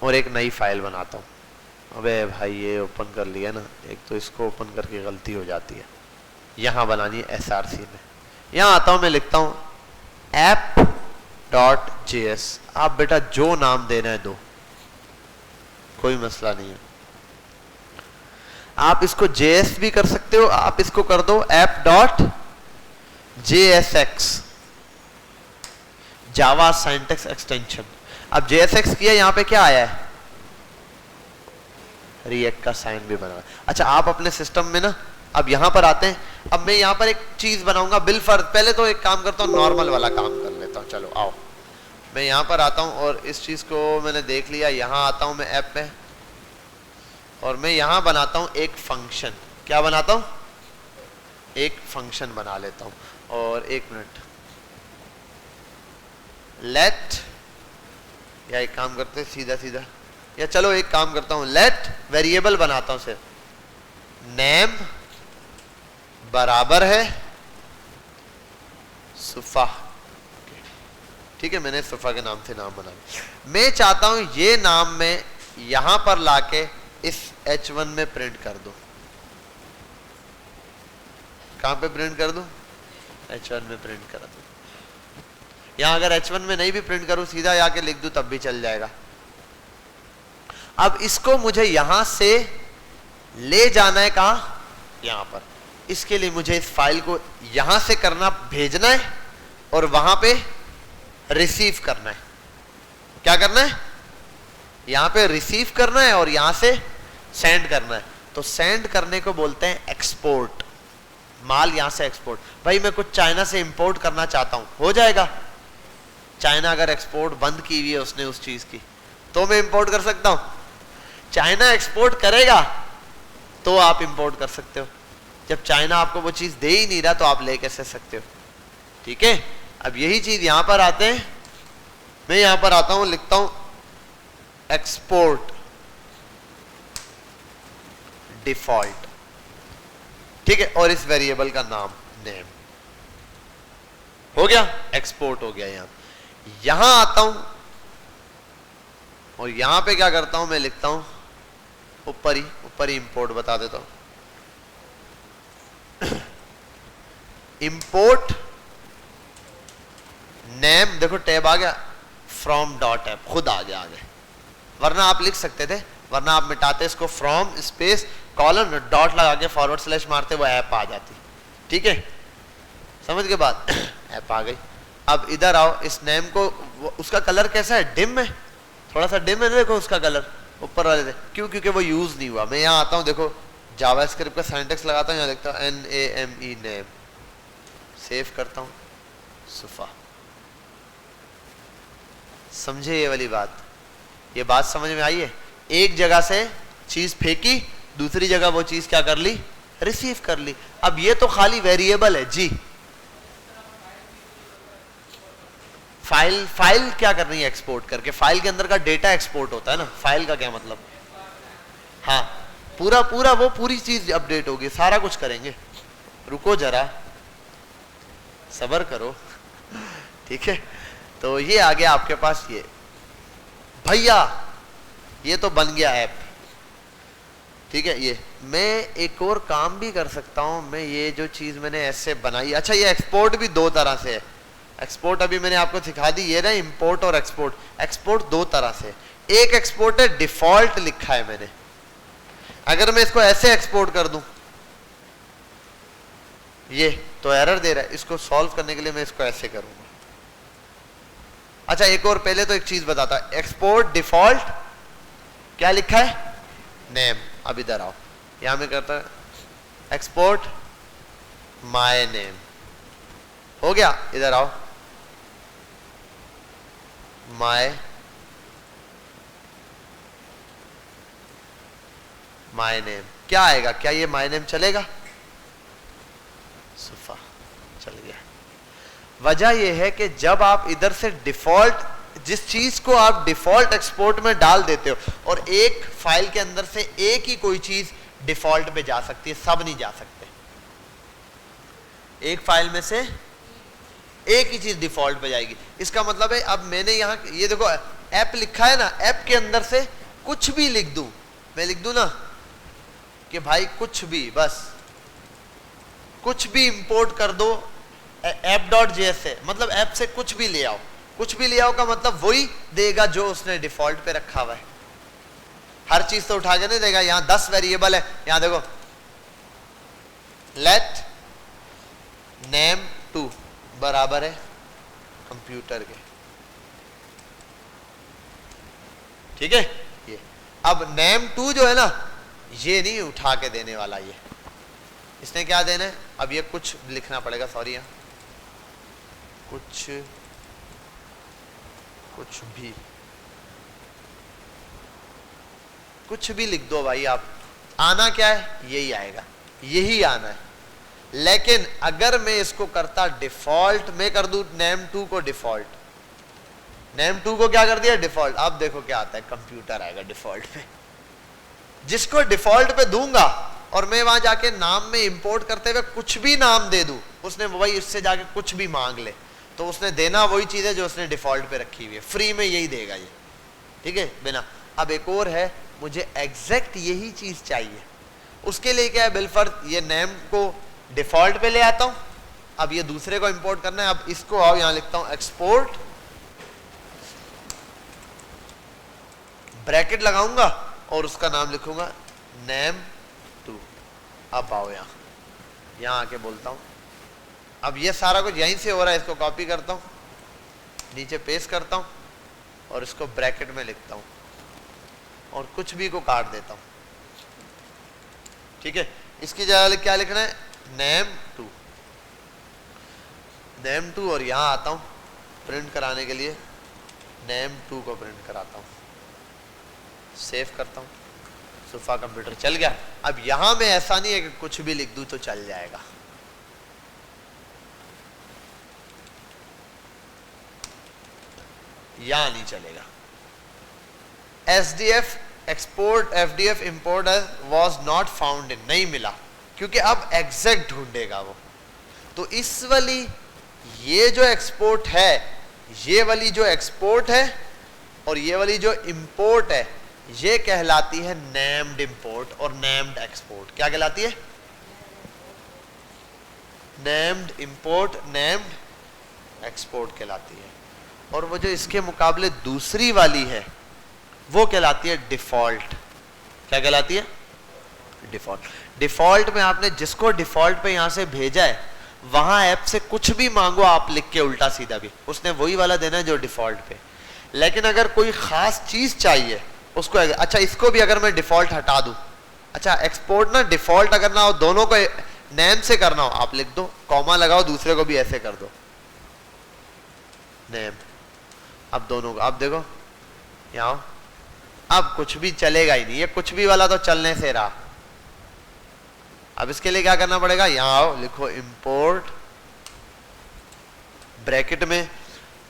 और एक नई फाइल बनाता हूं। अबे भाई ये ओपन कर लिया ना, एक तो इसको ओपन करके गलती हो जाती है। यहां बनानी है src में। यहां आता हूं, मैं लिखता हूं app.js। आप बेटा जो नाम देना है दो, कोई मसला नहीं है। आप इसको JS भी कर सकते हो, आप इसको कर दो app.jsx, जावा सिंटैक्स एक्सटेंशन। अब JSX किया, यहां पे क्या आया है? रिएक्ट का साइन भी बना। अच्छा, आप अपने सिस्टम में ना अब यहां पर आते हैं। अब मैं यहां पर एक चीज बनाऊंगा बिलफर्ज। पहले तो एक काम करता हूं, नॉर्मल वाला काम कर लेता हूं। चलो आओ, मैं यहां पर आता हूं और इस चीज को मैंने देख लिया। यहां आता हूं मैं ऐप में और मैं यहां बनाता हूं एक फंक्शन। क्या बनाता हूं? एक फंक्शन बना लेता हूं। और एक मिनट, लेट, या एक काम करते हैं सीधा सीधा, या चलो एक काम करता हूं, लेट वेरिएबल बनाता हूं सिर्फ, नेम बराबर है सुफा। ठीक है, मैंने सुफा के नाम से नाम बनाया। मैं चाहता हूं ये नाम में यहां पर लाके इस H1 में प्रिंट कर दूं। कहां पे प्रिंट कर दूं? H1 में प्रिंट कर दूं। यहां अगर H1 में नहीं भी प्रिंट करूं, सीधा जाके लिख दूं तब भी चल जाएगा। अब इसको मुझे यहां से ले जाना है, कहां? यहां पर। इसके लिए मुझे इस फाइल को यहां से करना, भेजना है और वहां पे रिसीव करना है। क्या करना है? यहां पे रिसीव करना है और यहां से सेंड करना है। तो सेंड करने को बोलते हैं एक्सपोर्ट। माल यहां से एक्सपोर्ट। भाई मैं कुछ चाइना से इंपोर्ट करना चाहता हूं, हो जाएगा? चाइना अगर एक्सपोर्ट बंद की हुई है उसने उस चीज की, तो मैं इंपोर्ट कर सकता हूं। चाइना एक्सपोर्ट करेगा तो आप इंपोर्ट कर सकते हो। जब चाइना आपको वो चीज दे ही नहीं रहा तो आप ले कैसे सकते हो? ठीक है, अब यही चीज यहां पर आते हैं। मैं यहां पर आता हूं, लिखता हूं एक्सपोर्ट डिफॉल्ट। ठीक है, और इस वेरिएबल का नाम नेम हो गया, एक्सपोर्ट हो गया। यहां आता हूं और यहां पे क्या करता हूं, मैं लिखता हूं ऊपर ही इंपोर्ट बता देता हूं, इंपोर्ट नेम। देखो टैब आ गया, फ्रॉम डॉट ऐप खुद आ गया आगे, वरना आप लिख सकते थे, वरना आप मिटाते इसको, फ्रॉम स्पेस कॉलन डॉट लगा के फॉरवर्ड स्लैश मारते, वो ऐप आ जाती। ठीक है, समझ के बाद ऐप आ गई। अब इधर आओ, इस नेम को, उसका कलर कैसा है? डिम है, थोड़ा सा डिम है। देखो उसका कलर ऊपर वाले से, क्यों? क्योंकि वो यूज नहीं हुआ। मैं यहाँ आता हूँ, देखो जावास्क्रिप्ट का सिंटैक्स लगाता हूँ, यहाँ देखता हूँ NAME नेम, सेव करता हूँ सुफा। समझे ये वाली बात? ये बात समझ में आई है? एक जगह से चीज फेंकी, दूसरी जगह वो चीज क्या कर ली? रिसीव कर ली। अब ये तो खाली वेरिएबल है जी। फाइल क्या करनी है? एक्सपोर्ट करके। फाइल के अंदर का डेटा एक्सपोर्ट होता है ना। फाइल का क्या मतलब? हाँ, पूरा वो पूरी चीज अपडेट होगी, सारा कुछ करेंगे। रुको जरा, सब्र करो। ठीक है, तो ये आ गया आपके पास। ये भैया ये तो बन गया ऐप। ठीक है, ये मैं एक और काम भी कर सकता हूं। मैं ये जो चीज मैंने ऐसे बनाई, अच्छा ये एक्सपोर्ट भी दो तरह से है। एक्सपोर्ट अभी मैंने आपको सिखा दी, ये ना इंपोर्ट और एक्सपोर्ट। एक्सपोर्ट दो तरह से, एक एक्सपोर्ट है डिफॉल्ट लिखा है मैंने। अगर मैं इसको ऐसे एक्सपोर्ट कर दूं, ये तो एरर दे रहा है। इसको सॉल्व करने के लिए मैं इसको ऐसे करूंगा। अच्छा एक और, पहले तो एक चीज बताता, एक्सपोर्ट डिफॉल्ट क्या लिखा है? नेम। अब इधर आओ, यहां में करता एक्सपोर्ट माय नेम, हो गया। इधर आओ, माय नेम, क्या आएगा? क्या ये माय नेम चलेगा? सुफा चल गया। वजह यह है कि जब आप इधर से डिफॉल्ट, जिस चीज को आप डिफॉल्ट एक्सपोर्ट में डाल देते हो, और एक फाइल के अंदर से एक ही कोई चीज डिफॉल्ट पे जा सकती है, सब नहीं जा सकते। एक फाइल में से एक ही चीज डिफॉल्ट पे जाएगी। इसका मतलब है अब मैंने यहां ये देखो ऐप लिखा है ना, ऐप के अंदर से कुछ भी लिख दूं, मैं लिख दूं ना कि भाई कुछ भी, बस कुछ भी इंपोर्ट कर दो app.js से, मतलब ऐप से कुछ भी ले आओ। कुछ भी ले आओ का मतलब वही देगा जो उसने डिफॉल्ट पे रखा हुआ है। हर चीज तो उठा के नहीं देगा। यहां 10 वेरिएबल है, यहां देखो लेट नेम 2 बराबर है कंप्यूटर के, ठीक है। ये अब नेम 2 जो है ना, ये नहीं उठा के देने वाला, ये इसने क्या देना है? अब ये कुछ लिखना पड़ेगा, सॉरी, यहां कुछ भी लिख दो भाई आप। आना क्या है? यही आएगा, यही आना है। लेकिन अगर मैं इसको करता डिफॉल्ट, मैं कर दूं नेम 2 को डिफॉल्ट, नेम 2 को क्या कर दिया? डिफॉल्ट। अब देखो क्या आता है, कंप्यूटर आएगा डिफॉल्ट पे। जिसको डिफॉल्ट पे दूंगा और मैं वहां जाके नाम में इंपोर्ट करते हुए कुछ भी नाम दे दूं, उसने वही उससे जाके कुछ भी मांग ले, तो उसने देना वही चीज है जो उसने डिफॉल्ट पे रखी हुई है, फ्री में यही देगा ये, ठीक है बिना। अब एक और है, मुझे एग्जैक्ट यही चीज चाहिए, उसके लिए क्या है बिलफर्ज, ये नेम को डिफॉल्ट पे ले आता हूं। अब ये दूसरे को इंपोर्ट करना है। अब इसको आओ यहां लिखता हूं एक्सपोर्ट, ब्रैकेट लगाऊंगा और उसका नाम लिखूंगा नेम 2। अब आओ यहां आके बोलता हूं, अब ये सारा कुछ यहीं से हो रहा है, इसको कॉपी करता हूं, नीचे पेस्ट करता हूं और इसको ब्रैकेट में लिखता हूं और कुछ भी को काट देता हूं, ठीक है। इसकी जगह क्या लिखना है? नेम 2 और यहां आता हूं प्रिंट कराने के लिए, नेम 2 को प्रिंट कराता हूं, सेव करता हूं, सुफा कंप्यूटर चल गया। अब यहां में ऐसा नहीं है कि कुछ भी लिख दूं तो चल जाएगा, यहां नहीं चलेगा। SDF export FDF import was not found in, नहीं मिला, क्योंकि अब एग्जैक्ट ढूंढेगा वो। तो इस वाली ये जो एक्सपोर्ट है, ये वाली जो एक्सपोर्ट है और ये वाली जो इंपोर्ट है, ये कहलाती है नेम्ड इंपोर्ट और नेम्ड एक्सपोर्ट। क्या कहलाती है? नेम्ड इंपोर्ट, नेम्ड एक्सपोर्ट कहलाती है। और वो जो इसके मुकाबले दूसरी वाली है वो कहलाती है डिफॉल्ट। क्या कहलाती है? डिफॉल्ट। डिफॉल्ट में आपने जिसको डिफॉल्ट पे यहां से भेजा है, वहां ऐप से कुछ भी मांगो आप लिख के उल्टा सीधा भी, उसने वही वाला देना है जो डिफॉल्ट पे। लेकिन अगर कोई खास चीज चाहिए उसको, अच्छा इसको भी अगर मैं डिफॉल्ट हटा दूं, अच्छा एक्सपोर्ट ना डिफॉल्ट अगर ना हो, दोनों को नेम से करना हो, आप लिख दो, कॉमा लगाओ, दूसरे को भी ऐसे कर दो नेम। अब दोनों को, अब देखो यहां अब कुछ भी चलेगा ही नहीं, ये कुछ भी वाला तो चलने से रहा। अब इसके लिए क्या करना पड़ेगा? यहां आओ, लिखो इंपोर्ट, ब्रैकेट में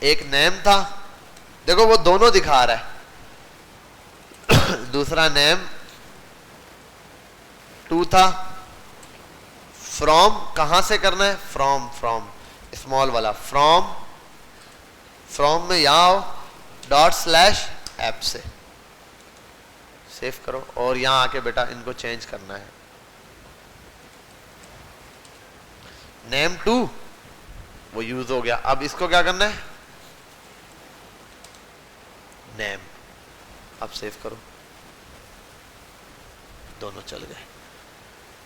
एक नेम था, देखो वो दोनों दिखा रहा है दूसरा नेम 2 था। फ्रॉम कहां से करना है? फ्रॉम स्मॉल वाला फ्रॉम में यहां आओ, ./ऐप से सेव करो और यहां आके बेटा इनको चेंज करना है। नेम 2 वो यूज हो गया, अब इसको क्या करना है? नेम। अब सेव करो, दोनों चल गए।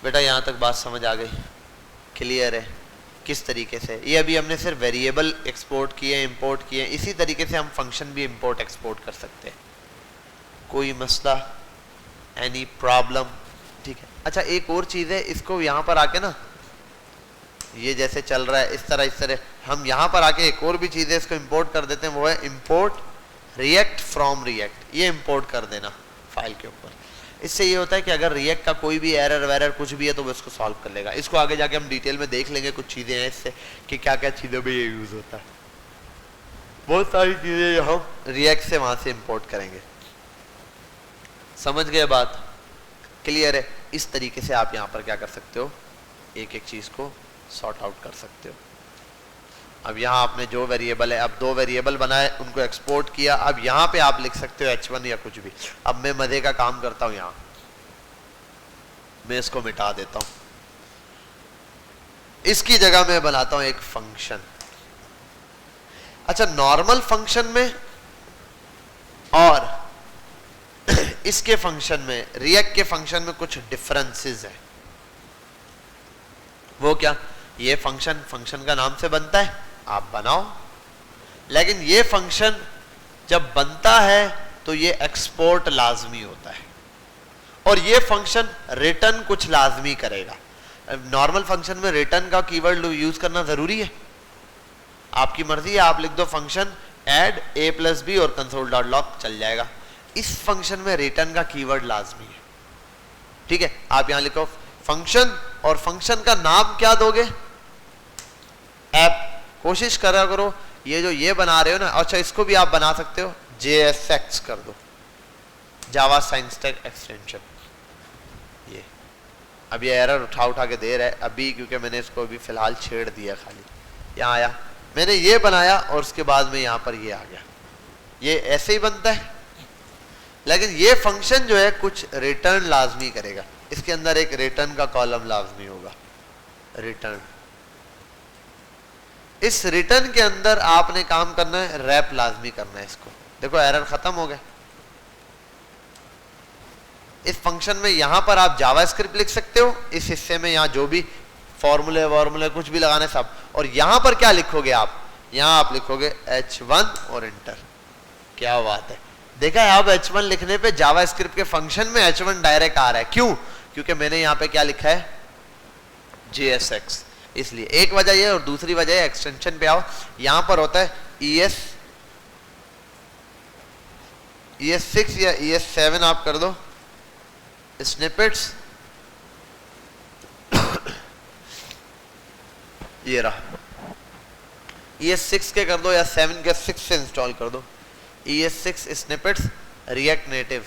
बेटा यहां तक बात समझ आ गई? क्लियर है किस तरीके से? ये अभी हमने सिर्फ वेरिएबल एक्सपोर्ट किए, इंपोर्ट किए, इसी तरीके से हम फंक्शन भी इंपोर्ट एक्सपोर्ट कर सकते हैं। कोई मसला, एनी प्रॉब्लम? ठीक है। अच्छा एक और चीज है, इसको यहां पर आके ना, ये जैसे चल रहा है इस तरह हम यहां पर आके एक और भी चीज है इसको इंपोर्ट कर देते हैं, वो है इंपोर्ट रिएक्ट फ्रॉम रिएक्ट, ये इंपोर्ट कर देना फाइल के ऊपर। इससे ये होता है कि अगर रिएक्ट का कोई भी एरर वेरर कुछ भी है तो वो इसको सॉल्व कर लेगा। इसको आगे जाके हम डिटेल में देख लेंगे, कुछ चीज़ें हैं इससे कि क्या क्या चीज़ों में ये यूज़ होता है। बहुत सारी चीज़ें हम रिएक्ट से वहाँ से इंपोर्ट करेंगे। समझ गए बात? क्लियर है? इस तरीके से आप यहाँ पर क्या कर सकते हो, एक एक चीज़ को सॉर्ट आउट कर सकते हो। अब यहाँ आपने जो वेरिएबल है, अब 2 वेरिएबल बनाए, उनको एक्सपोर्ट किया। अब यहाँ पे आप लिख सकते हो H1 या कुछ भी। अब मैं मजे का काम करता हूँ, यहाँ मैं इसको मिटा देता हूँ, इसकी जगह मैं बनाता हूँ एक फंक्शन। अच्छा, नॉर्मल फंक्शन में और इसके फंक्शन में, रिएक्ट के फंक्शन में कुछ डिफरेंसेस है। वो क्या? ये फंक्शन का नाम से बनता है, आप बनाओ, लेकिन ये फंक्शन जब बनता है तो ये एक्सपोर्ट लाजमी होता है, और ये फंक्शन रिटर्न कुछ लाजमी करेगा। नॉर्मल फंक्शन में रिटर्न का कीवर्ड यूज करना जरूरी है, आपकी मर्जी है, आप लिख दो फंक्शन ऐड a+b और console.log चल जाएगा। इस फंक्शन में रिटर्न का कीवर्ड लाजमी है, ठीक है? आप यहां लिखो फंक्शन, और फंक्शन का नाम क्या दोगे? ऐप। कोशिश करा करो ये जो ये बना रहे हो ना, अच्छा इसको भी आप बना सकते हो JSX कर दो, जावा साइंस स्टैक एक्सटेंशन। ये अब ये एरर उठा के दे रहा है अभी, क्योंकि मैंने इसको अभी फिलहाल छेड़ दिया। खाली यहाँ आया, मैंने ये बनाया और उसके बाद में यहाँ पर ये आ गया। ये ऐसे ही बनता है, लेकिन ये फंक्शन जो है कुछ रिटर्न लाजमी करेगा। इसके अंदर एक रिटर्न का कॉलम लाजमी होगा, रिटर्न। इस रिटर्न के अंदर आपने काम करना है, रैप लाजमी करना है इसको। देखो एरर खत्म हो गया। इस फंक्शन में यहां पर आप जावास्क्रिप्ट लिख सकते हो, इस हिस्से में यहां जो भी फॉर्मूले कुछ भी लगाने सब, और यहां पर क्या लिखोगे आप? यहां आप लिखोगे H1 और इंटर। क्या बात है, देखा है? अब H1 लिखने पे जावास्क्रिप्ट के फंक्शन में H1 डायरेक्ट आ रहा है। क्यों? क्योंकि मैंने यहां पे क्या लिखा है? JSX। इसलिए एक वजह ये, और दूसरी वजह एक्सटेंशन पे आओ, यहां पर होता है ES6 या ES7 आप कर दो स्निपेट्स। ये रहा, ES6 के कर दो या 7 के 6 से इंस्टॉल कर दो। ES6 snippets React Native,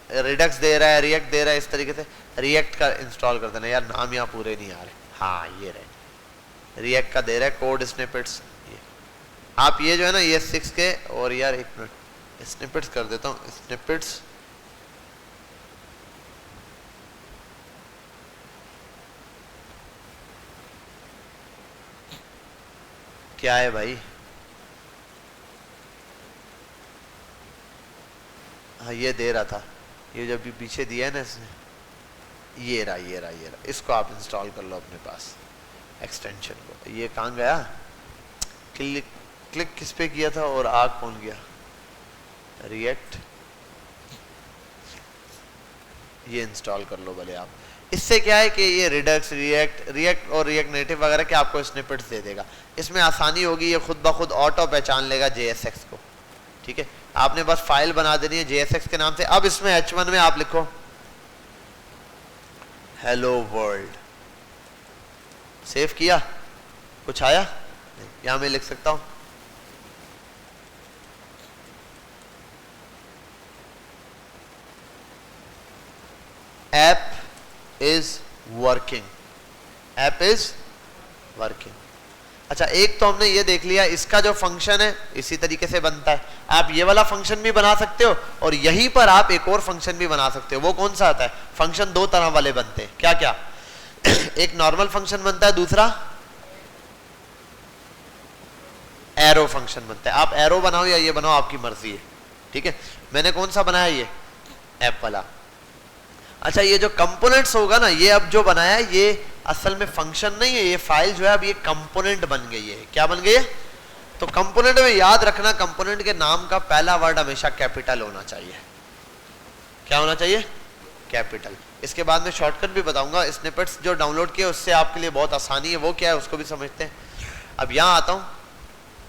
Redux दे रहा है, रिएक्ट दे रहा है, इस तरीके से रिएक्ट का इंस्टॉल कर देना। यार नाम यहाँ पूरे नहीं आ रहे। हाँ ये रहे, रिएक्ट का दे रहा है कोड स्निपेट्स। ये आप ये जो है ना ES6 के, और यार एक मिनट स्निपेट्स कर देता हूँ, स्निपेट्स क्या है भाई? हाँ ये दे रहा था, ये जो भी पीछे दिया है ना इसने, ये रहा, इसको आप इंस्टॉल कर लो अपने पास एक्सटेंशन को। ये कहाँ गया? क्लिक किस पे किया था और आग कौन गया? रिएक्ट, ये इंस्टॉल कर लो भले आप। इससे क्या है कि ये रिडक्स, रिएक्ट और रिएक्ट नेटिव वगैरह के आपको स्निपेट्स दे देगा। इसमें आसानी होगी, ये खुद ब खुद ऑटो पहचान लेगा JSX को, ठीक है? आपने बस फाइल बना देनी है JSX के नाम से। अब इसमें H1 में आप लिखो हेलो वर्ल्ड, सेव किया, कुछ आया? यहां मैं लिख सकता हूं app is working, app is working. अच्छा, एक तो हमने ये देख लिया, इसका जो फंक्शन है इसी तरीके से बनता है। आप ये वाला फंक्शन भी बना सकते हो, और यहीं पर आप एक और फंक्शन भी बना सकते हो। वो कौन सा आता है? फंक्शन 2 तरह वाले बनते हैं। क्या क्या? एक नॉर्मल फंक्शन बनता है, दूसरा एरो फंक्शन बनता है। आप एरो बनाओ या ये बनाओ, आपकी मर्जी है, ठीक है? मैंने कौन सा बनाया? ये ऐप वाला। अच्छा, ये जो कंपोनेंट्स होगा ना, ये अब जो बनाया है ये असल में फंक्शन नहीं है, ये फाइल जो है अब ये कंपोनेंट बन गई है। क्या बन गई है? तो कंपोनेंट में याद रखना, कंपोनेंट के नाम का पहला वर्ड हमेशा कैपिटल होना चाहिए। क्या होना चाहिए? कैपिटल। इसके बाद में शॉर्टकट भी बताऊंगा। स्निपेट्स जो डाउनलोड किए उससे आपके लिए बहुत आसानी है, वो क्या है उसको भी समझते हैं। अब यहाँ आता हूँ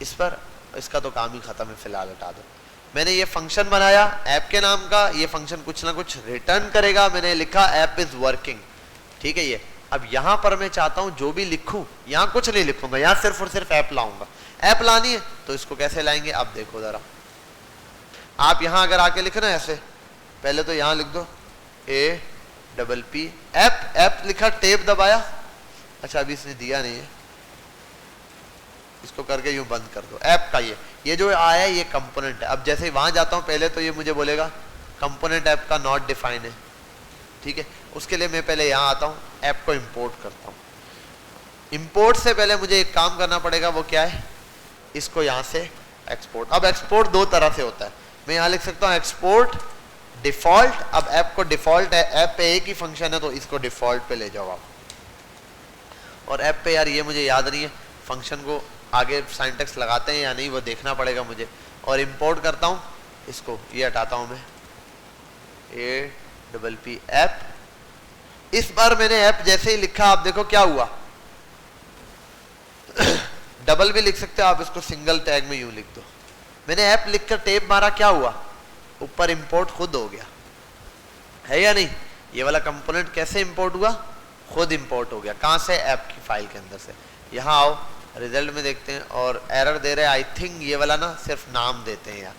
इस पर, इसका तो काम ही खत्म है, फिलहाल हटा दो। मैंने ये फंक्शन बनाया ऐप के नाम का, ये फंक्शन कुछ ना कुछ रिटर्न करेगा, मैंने लिखा ऐप इज वर्किंग, ठीक है। ये अब यहां पर मैं चाहता हूं जो भी लिखूं, यहां कुछ नहीं लिखूंगा, यहां सिर्फ और सिर्फ ऐप लाऊंगा। ऐप लानी है तो इसको कैसे लाएंगे, आप देखो जरा, आप यहां अगर आके लिखना ऐसे, पहले तो यहां लिख दो APP ऐप, ऐप लिखा, टेप दबाया, अच्छा अभी इसने दिया नहीं है, इसको करके यूं बंद कर दो। ऐप का ये जो आया है ये कंपोनेंट है। अब जैसे ही वहां जाता हूं पहले तो ये मुझे बोलेगा कंपोनेंट ऐप का नॉट डिफाइन है, ठीक है। उसके लिए मैं पहले यहां आता हूं, ऐप को इंपोर्ट करता हूं। इंपोर्ट से पहले मुझे एक काम करना पड़ेगा, वो क्या है, इसको यहां से एक्सपोर्ट। अब एक्सपोर्ट दो तरह से होता है, मैं यहां लिख सकता हूं एक्सपोर्ट डिफॉल्ट। अब ऐप को डिफॉल्ट है, ऐप पे एक ही फंक्शन है तो इसको डिफॉल्ट पे ले जाओ आप। और ऐप पे यार ये मुझे याद नहीं है फंक्शन को आगे सिंटैक्स लगाते हैं या नहीं, वो देखना पड़ेगा मुझे। और इंपोर्ट करता हूं इसको, ये हटाता हूं मैं, APP ऐप। इस बार मैंने ऐप जैसे ही लिखा, आप देखो क्या हुआ, डबल भी लिख सकते हो आप, इसको सिंगल टैग में यूं लिख दो। मैंने ऐप लिखकर टेप मारा, क्या हुआ, ऊपर इंपोर्ट खुद हो गया, है या नहीं। ये वाला कंपोनेंट कैसे इंपोर्ट हुआ, खुद इंपोर्ट हो गया। कहां से, ऐप की फाइल के अंदर से। यहां आओ, रिजल्ट में देखते हैं, और एरर दे रहे हैं, आई थिंक ये वाला ना सिर्फ नाम देते हैं यार,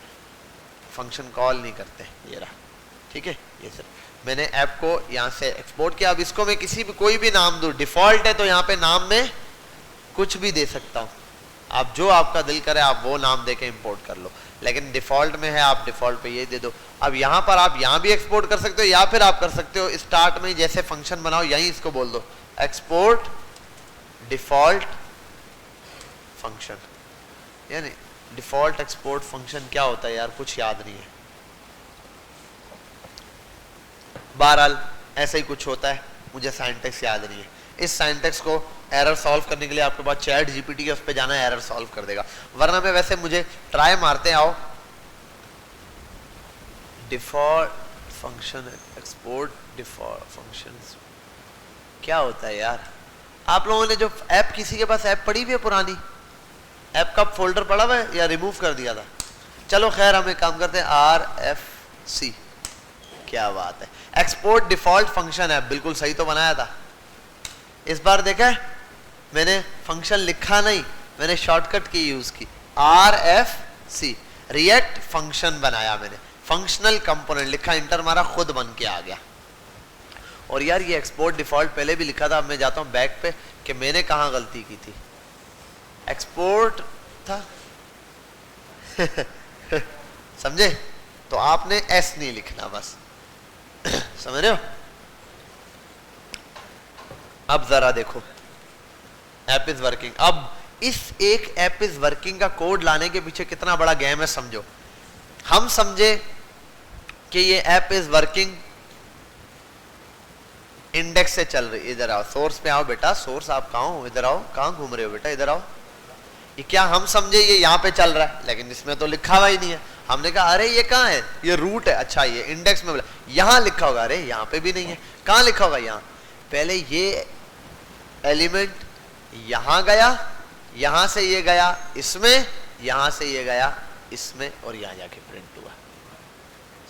फंक्शन कॉल नहीं करते, ये रहा, ठीक है। ये सिर्फ मैंने ऐप को यहां से एक्सपोर्ट किया। अब इसको मैं किसी भी कोई भी नाम दूं, डिफॉल्ट है तो यहाँ पे नाम में कुछ भी दे सकता हूं, आप जो आपका दिल करे आप वो नाम देके इंपोर्ट कर लो, लेकिन डिफॉल्ट में है, आप डिफॉल्ट पे ये दे दो। अब यहां पर आप यहां भी एक्सपोर्ट कर सकते हो, या फिर आप कर सकते हो स्टार्ट में जैसे फंक्शन बनाओ यहीं इसको बोल दो एक्सपोर्ट डिफॉल्ट फंक्शन। यानी डिफॉल्ट एक्सपोर्ट फंक्शन क्या होता है यार, कुछ याद नहीं है, बहरहाल ऐसा ही कुछ होता है, मुझे सिंटैक्स याद नहीं है। इस सिंटैक्स को एरर सॉल्व करने के लिए आपके पास चैट जीपीटी है, उस पे जाना है, एरर सॉल्व कर देगा। वरना मैं वैसे मुझे ट्राई मारते हैं, आओ default function export default functions क्या होता है यार। आप लोगों ने जो ऐप, किसी के पास ऐप पड़ी हुई है पुरानी, ऐप का फोल्डर पड़ा हुआ है या रिमूव कर दिया था, चलो खैर हम एक काम करते हैं, RFC, क्या बात है, एक्सपोर्ट डिफॉल्ट फंक्शन है, बिल्कुल सही तो बनाया था। इस बार देखा मैंने फंक्शन लिखा नहीं, मैंने शॉर्टकट की यूज की, RFC रिएक्ट फंक्शन बनाया मैंने, फंक्शनल कंपोनेंट लिखा, इंटर मारा, खुद बन के आ गया। और यार ये एक्सपोर्ट डिफॉल्ट पहले भी लिखा था। अब मैं जाता हूं बैक पे कि मैंने कहां गलती की थी, एक्सपोर्ट था समझे, तो आपने S नहीं लिखना बस समझ रहे हो। अब जरा देखो ऐप इज वर्किंग। अब इस एक ऐप इज वर्किंग का कोड लाने के पीछे कितना बड़ा गेम है समझो। हम समझे कि ये ऐप इज वर्किंग इंडेक्स से चल रही, इधर आओ, सोर्स पे आओ बेटा, सोर्स आप कहां हो, इधर आओ, कहां घूम रहे हो बेटा, इधर आओ। ये क्या हम समझे ये यहाँ पे चल रहा है, लेकिन इसमें तो लिखा हुआ ही नहीं है। हमने कहा अरे ये कहाँ है, ये रूट है, अच्छा ये इंडेक्स में बोला, यहाँ लिखा होगा, अरे यहाँ पे भी नहीं है, कहाँ लिखा होगा, यहाँ। पहले ये एलिमेंट यहाँ गया, यहाँ से ये गया इसमें, यहाँ से ये गया इसमें, और यहाँ जाके प्रिंट हुआ।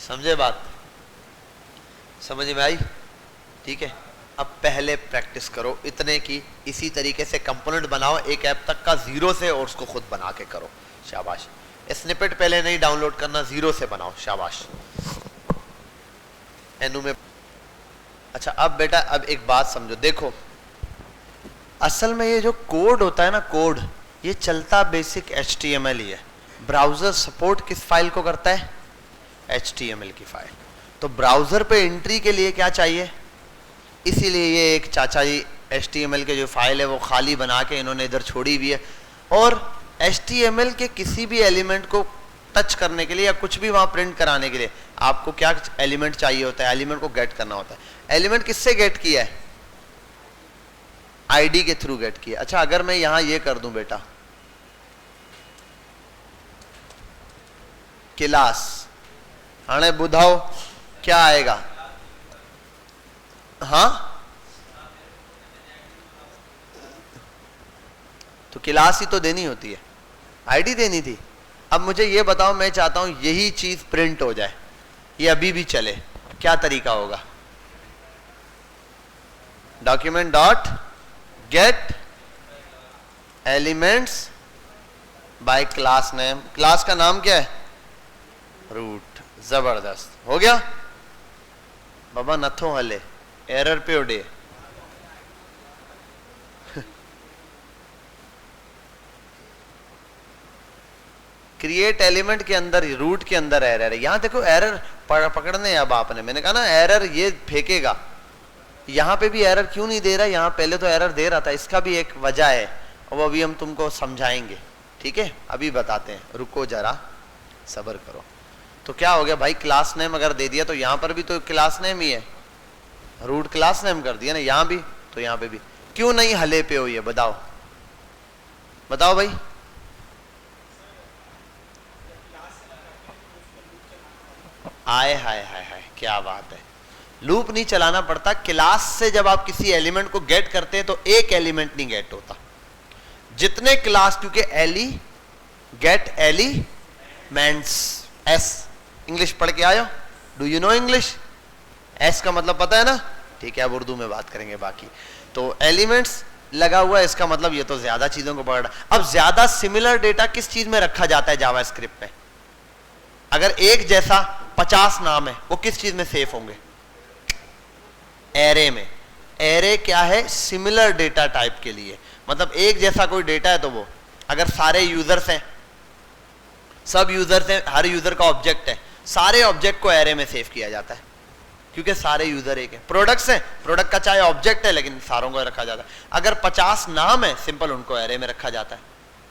समझे बात, समझ में आई, ठीक है। अब पहले प्रैक्टिस करो इतने की, इसी तरीके से कंपोनेंट बनाओ एक ऐप तक का जीरो से, और उसको खुद बना के करो, शाबाश। स्निपेट पहले नहीं डाउनलोड करना, जीरो से बनाओ, शाबाश। एनु में अच्छा। अब बेटा अब एक बात समझो, देखो असल में ये जो कोड होता है ना, कोड ये चलता बेसिक HTML ही है। ब्राउजर सपोर्ट किस फाइल को करता है, HTML की फाइल। तो ब्राउजर पे एंट्री के लिए क्या चाहिए, इसीलिए ये एक चाचा जी HTML के जो फाइल है वो खाली बना के इन्होंने इधर छोड़ी हुई है। और HTML के किसी भी एलिमेंट को टच करने के लिए या कुछ भी वहां प्रिंट कराने के लिए आपको क्या एलिमेंट चाहिए होता है, एलिमेंट को गेट करना होता है। एलिमेंट किससे गेट किया है, ID के थ्रू गेट किया। अच्छा अगर मैं यहां ये कर दूं बेटा क्लास, हाणे बुधाओ क्या आएगा, हाँ तो क्लास ही तो देनी होती है, ID देनी थी। अब मुझे ये बताओ, मैं चाहता हूं यही चीज प्रिंट हो जाए, ये अभी भी चले, क्या तरीका होगा? Document dot gate elements bye class name, class का नाम क्या है? रूट। जबरदस्त, हो गया बाबा, नथो हले, एरर पे उड़े। क्रिएट एलिमेंट के अंदर, रूट के अंदर एरर है। यहां देखो एरर पकड़ने, अब आपने, मैंने कहा ना एरर ये फेंकेगा, यहां पे भी एरर क्यों नहीं दे रहा? यहां पहले तो एरर दे रहा था, इसका भी एक वजह है, वो अभी हम तुमको समझाएंगे, ठीक है? अभी बताते हैं, रुको जरा, सब्र करो। तो क्या हो गया भाई, क्लास नेम अगर दे दिया तो यहां पर भी तो क्लास नेम ही है, रूट क्लास नेम कर दिया ना, यहां भी तो यहां पे भी। क्यों नहीं हले पे हो ये बताओ, बताओ भाई। आए हाय हाय हाय, क्या बात है, लूप नहीं चलाना पड़ता। क्लास से जब आप किसी एलिमेंट को गेट करते हैं तो एक एलिमेंट नहीं गेट होता, जितने क्लास, क्योंकि एली गेट एलिमेंट्स, एस इंग्लिश पढ़ के आयो, do you know English? S का मतलब पता है ना, ठीक है, अब उर्दू में बात करेंगे बाकी। तो एलिमेंट्स लगा हुआ है, इसका मतलब ये तो ज्यादा चीजों को पकड़ रहा। अब ज्यादा सिमिलर डेटा किस चीज में रखा जाता है जावास्क्रिप्ट में? अगर एक जैसा 50 नाम है, वो किस चीज में सेफ होंगे? एरे में। एरे क्या है? सिमिलर डेटा टाइप के लिए, मतलब एक जैसा कोई डेटा है तो वो, अगर सारे यूजर्स हैं, सब यूजर्स हैं, हर यूजर का ऑब्जेक्ट है, सारे ऑब्जेक्ट को एरे में सेव किया जाता है, क्योंकि सारे यूजर एक है। प्रोडक्ट्स हैं, प्रोडक्ट का चाहे ऑब्जेक्ट है लेकिन सारों को रखा जाता है। अगर 50 नाम है सिंपल, उनको एरे में रखा जाता है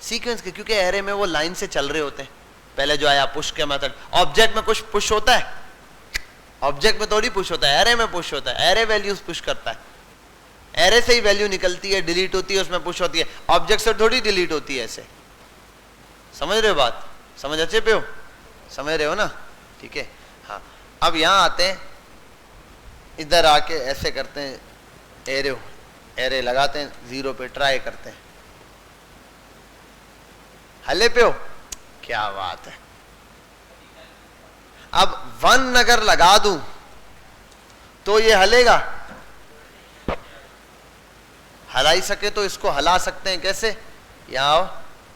सीक्वेंस के, क्योंकि एरे में वो लाइन से चल रहे होते हैं। पहले जो आया पुश के मेथड, ऑब्जेक्ट में कुछ पुश होता है, ऑब्जेक्ट में थोड़ी पुश होता है, एरे में पुश होता है, एरे वैल्यूज पुश करता है, एरे से ही वैल्यू निकलती है, डिलीट होती है, उसमें पुश होती है, ऑब्जेक्ट से थोड़ी डिलीट होती है। ऐसे समझ रहे हो बात? समझ अच्छे पे हो? समझ रहे हो ना? ठीक है। हाँ, अब यहां आते हैं, इधर आके ऐसे करते हैं, एरे एरे लगाते हैं, 0 पे ट्राई करते हैं, हले पे हो, क्या बात है। अब 1 अगर लगा दूं तो ये हलेगा, हला ही सके तो इसको हला सकते हैं, कैसे? यहां आओ,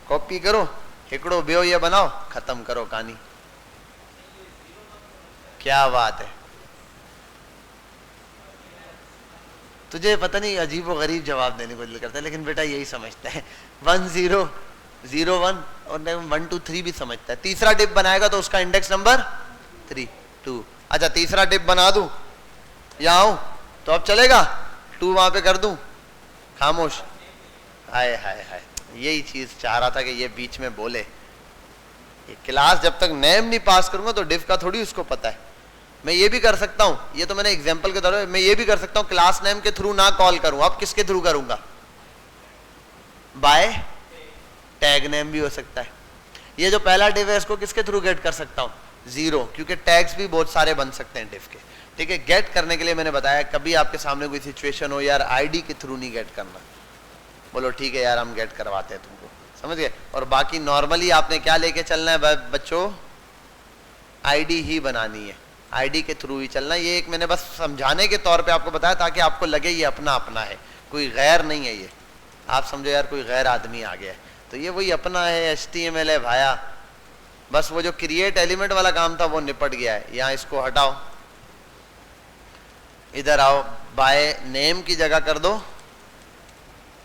कॉपी करो, हिकड़ो बियो ये बनाओ, खत्म करो कहानी। क्या बात है, तुझे पता नहीं अजीब व गरीब जवाब देने को दिल करता है, लेकिन बेटा यही समझता है, 1 0 0 1 और 1 2 3 भी समझता है। तीसरा डिप बनाएगा तो उसका इंडेक्स नंबर 3 2। अच्छा, तीसरा डिप बना दूं, यहां आऊं तो अब चलेगा, 2 वहां पे कर दूं, खामोश। हाय हाय हाय, यही चीज चाह रहा था कि ये बीच में बोले। ये क्लास जब तक नेम नहीं पास करूंगा तो डिफ का थोड़ी उसको पता है। मैं ये भी कर सकता हूं, ये तो मैंने एग्जांपल के तौर पे, मैं ये भी कर सकता हूं क्लास नेम के थ्रू ना कॉल करूं। अब किसके थ्रू करूंगा? बाय टैग नेम भी हो सकता है। ये जो पहला डिफ है इसको किसके थ्रू गेट कर सकता हूं? 0, क्योंकि टैग्स भी बहुत सारे बन सकते हैं डिफ के। ठीक है, गेट करने के लिए मैंने बताया, कभी आपके सामने कोई सिचुएशन हो यार आईडी के थ्रू नहीं गेट करना, बोलो ठीक है यार हम गेट करवाते हैं तुमको, समझ गए? और बाकी नॉर्मली आपने क्या लेके चलना है बच्चों? आईडी ही बनानी है, आईडी के थ्रू ही चलना। ये एक मैंने बस समझाने के तौर पे आपको बताया ताकि आपको लगे ये अपना अपना है, कोई गैर नहीं है। ये आप समझो यार कोई गैर आदमी आ गया है, तो ये वही अपना है, HTML है भाया। बस वो जो क्रिएट एलिमेंट वाला काम था वो निपट गया है। यहाँ इसको हटाओ, इधर आओ, बाय नेम की जगह कर दो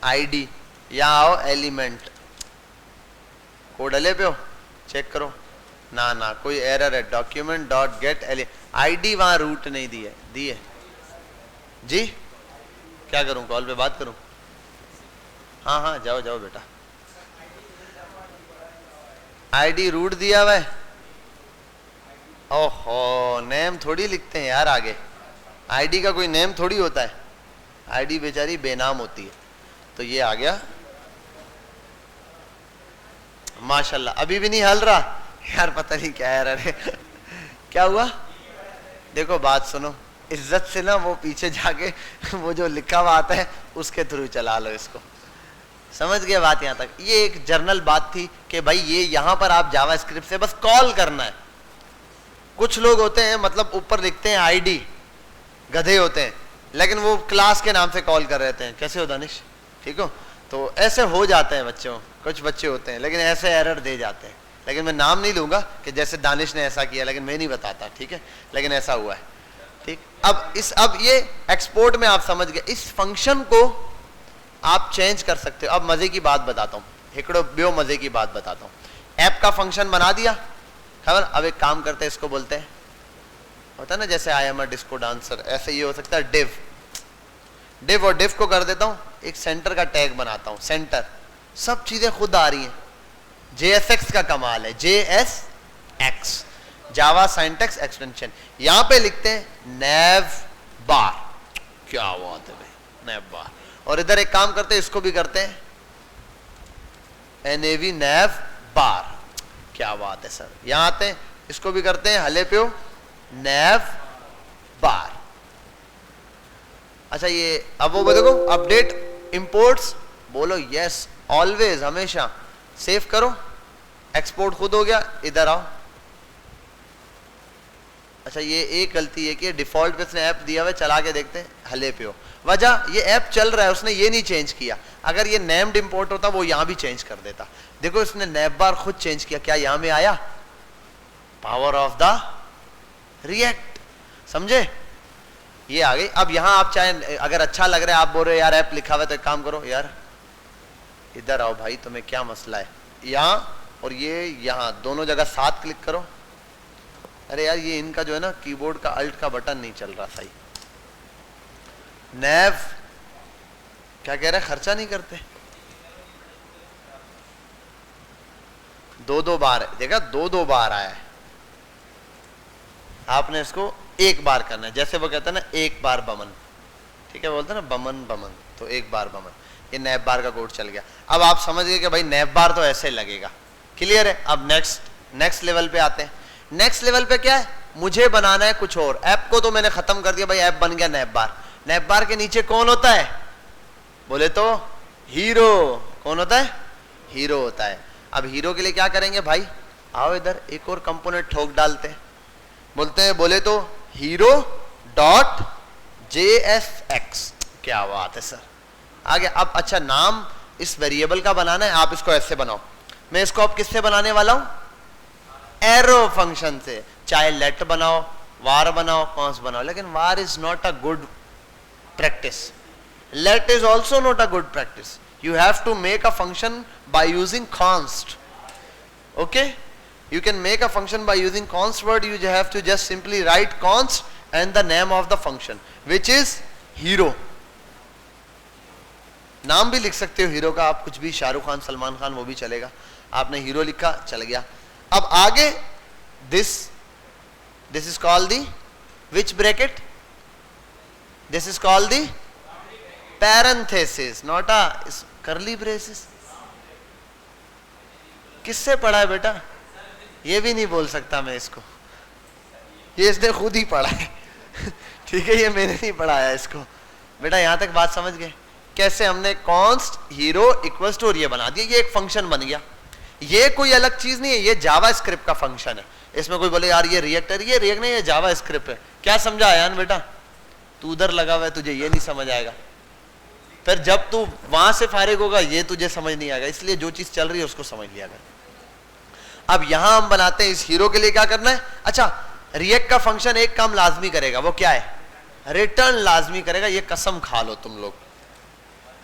आईडी, यहाँ आओ एलिमेंट, कोड हले पे हो, चेक करो ना ना कोई एरर है। डॉक्यूमेंट डॉट गेट आईडी, वहां रूट नहीं दी है जी। क्या करूं, कॉल पे बात करूं? हाँ हाँ जाओ जाओ बेटा, आईडी रूट दिया हुआ है। ओहो, नेम थोड़ी लिखते हैं यार आगे, आईडी का कोई नेम थोड़ी होता है, आईडी बेचारी बेनाम होती है। तो ये आ गया, माशाल्लाह। अभी भी नहीं हल रहा यार, पता नहीं क्या है। अरे क्या हुआ? देखो बात सुनो, इज्जत से ना वो पीछे जाके वो जो लिखा हुआ आता है उसके थ्रू चला लो इसको। समझ गए बात यहां तक? ये एक जर्नल बात थी कि भाई ये यहां पर आप जावास्क्रिप्ट से बस कॉल करना है। कुछ लोग होते हैं मतलब ऊपर लिखते हैं आईडी, गधे होते हैं, लेकिन वो क्लास के नाम से कॉल कर रहे हैं। कैसे हो दानिश, ठीक हो? तो ऐसे हो जाते हैं बच्चों, कुछ बच्चे होते हैं लेकिन ऐसे एरर दे जाते हैं। लेकिन मैं नाम नहीं लूंगा कि जैसे दानिश ने ऐसा किया, लेकिन मैं नहीं बताता, ठीक है? लेकिन ऐसा हुआ है, ठीक। अब ये एक्सपोर्ट में आप समझ गए, इस फंक्शन को आप चेंज कर सकते हो। अब मजे की बात बताता हूँ, हिकड़ो बियो मजे की बात बताता हूँ। ऐप का फंक्शन बना दिया, खबर? अब एक काम करते हैं, इसको बोलते हैं, होता है ना जैसे I am a disco dancer, ऐसे ये हो सकता है डिव और डिव को कर देता हूँ, एक सेंटर का टैग बनाता हूँ, सेंटर। सब चीजें खुद आ रही हैं। JSX का कमाल है, JSX, जावा सिंटैक्स एक्सटेंशन। यहां पे लिखते हैं नैव बार, क्या बात है भाई, नैव बार। और इधर एक काम करते हैं, इसको भी करते हैं NAV नैव बार, क्या बात है सर। यहां आते हैं, इसको भी करते हैं हले पे नैव बार। अच्छा ये अब वो देखो, अपडेट इंपोर्ट्स, बोलो यस ऑलवेज, हमेशा। सेव करो, एक्सपोर्ट खुद हो गया, इधर आओ। अच्छा ये एक गलती है कि डिफॉल्ट पे इसने ऐप दिया हुआ, चला के देखते हैं, हले पे हो। वजह ये ऐप चल रहा है, उसने ये नहीं चेंज किया। अगर ये नेम्ड इंपोर्ट होता वो यहां भी चेंज कर देता। देखो इसने नैव बार खुद चेंज किया, क्या यहां में आया? पावर ऑफ द रिएक्ट, समझे? ये आ गई। अब यहां आप चाहे, अगर अच्छा लग रहा है, आप बोल रहे यार ऐप लिखा हुआ है, तो एक काम करो यार, इधर आओ भाई, तुम्हें क्या मसला है? यहां और ये यहां दोनों जगह साथ क्लिक करो। अरे यार ये इनका जो है ना कीबोर्ड का अल्ट का बटन नहीं चल रहा सही। नैव क्या कह रहा है, खर्चा नहीं करते? दो बार देखा, दो बार आया है। आपने इसको एक बार करना है, जैसे वो कहता है ना एक बार बमन, ठीक है, बोलते हैं ना बमन बमन, तो एक बार बमन। ये नैव बार का कोड चल गया। अब आप समझ गए कि भाई नैव बार तो ऐसे लगेगा, क्लियर है? अब नेक्स्ट लेवल पे आते हैं। नेक्स्ट लेवल पे क्या है, मुझे बनाना है कुछ और। ऐप को तो मैंने खत्म कर दिया भाई, ऐप बन गया नैव बार। नैव बार के नीचे कौन होता है, बोले तो हीरो। कौन होता है? हीरो होता है। अब हीरो के लिए क्या करेंगे भाई, आओ इधर एक और कंपोनेंट ठोक डालते हैं, बोलते हैं, बोले तो हीरो डॉट JSX, क्या बात है सर, आगे। अब अच्छा नाम इस वेरिएबल का बनाना है, आप इसको ऐसे बनाओ। मैं इसको अब किससे बनाने वाला हूं, एरो फंक्शन से। चाहे लेट बनाओ, वार बनाओ, कॉन्स बनाओ, लेकिन वार is not a good practice. Let is also not a good practice. You have to make a function by using const. Okay? You can make a function by using const word. You have to just simply write const and the name of the function, which is hero. नाम भी लिख सकते हो हीरो का आप, कुछ भी, शाहरुख खान, सलमान खान, वो भी चलेगा। आपने हीरो लिखा, चल गया। अब आगे this is called the which bracket? This is called the parenthesis, not a curly braces. किससे पढ़ा है बेटा? ये भी नहीं बोल सकता मैं इसको, ये इसने खुद ही पढ़ा है ठीक है, ये मैंने नहीं पढ़ाया इसको। बेटा यहां तक बात समझ गए? कैसे हमने कॉन्स्ट हीरो इक्वल्स टू, ये बना दिया, ये एक फंक्शन बन गया। ये कोई अलग चीज नहीं है, ये जावा स्क्रिप्ट का फंक्शन है। इसमें कोई बोले यार ये रिएक्ट है, ये रिएक्ट नहीं है, जावा स्क्रिप्ट है। क्या समझा आयान बेटा? तू उधर लगा हुआ है, तुझे ये नहीं समझ आएगा, फिर जब तू वहां से फारिग होगा ये तुझे समझ नहीं आएगा। इसलिए जो चीज चल रही है उसको समझ लिया कर। अब यहां हम बनाते हैं, इस हीरो के लिए क्या करना है? अच्छा रिएक्ट का फंक्शन एक काम लाजमी करेगा, वो क्या है? रिटर्न लाजमी करेगा। ये कसम खा लो तुम लोग,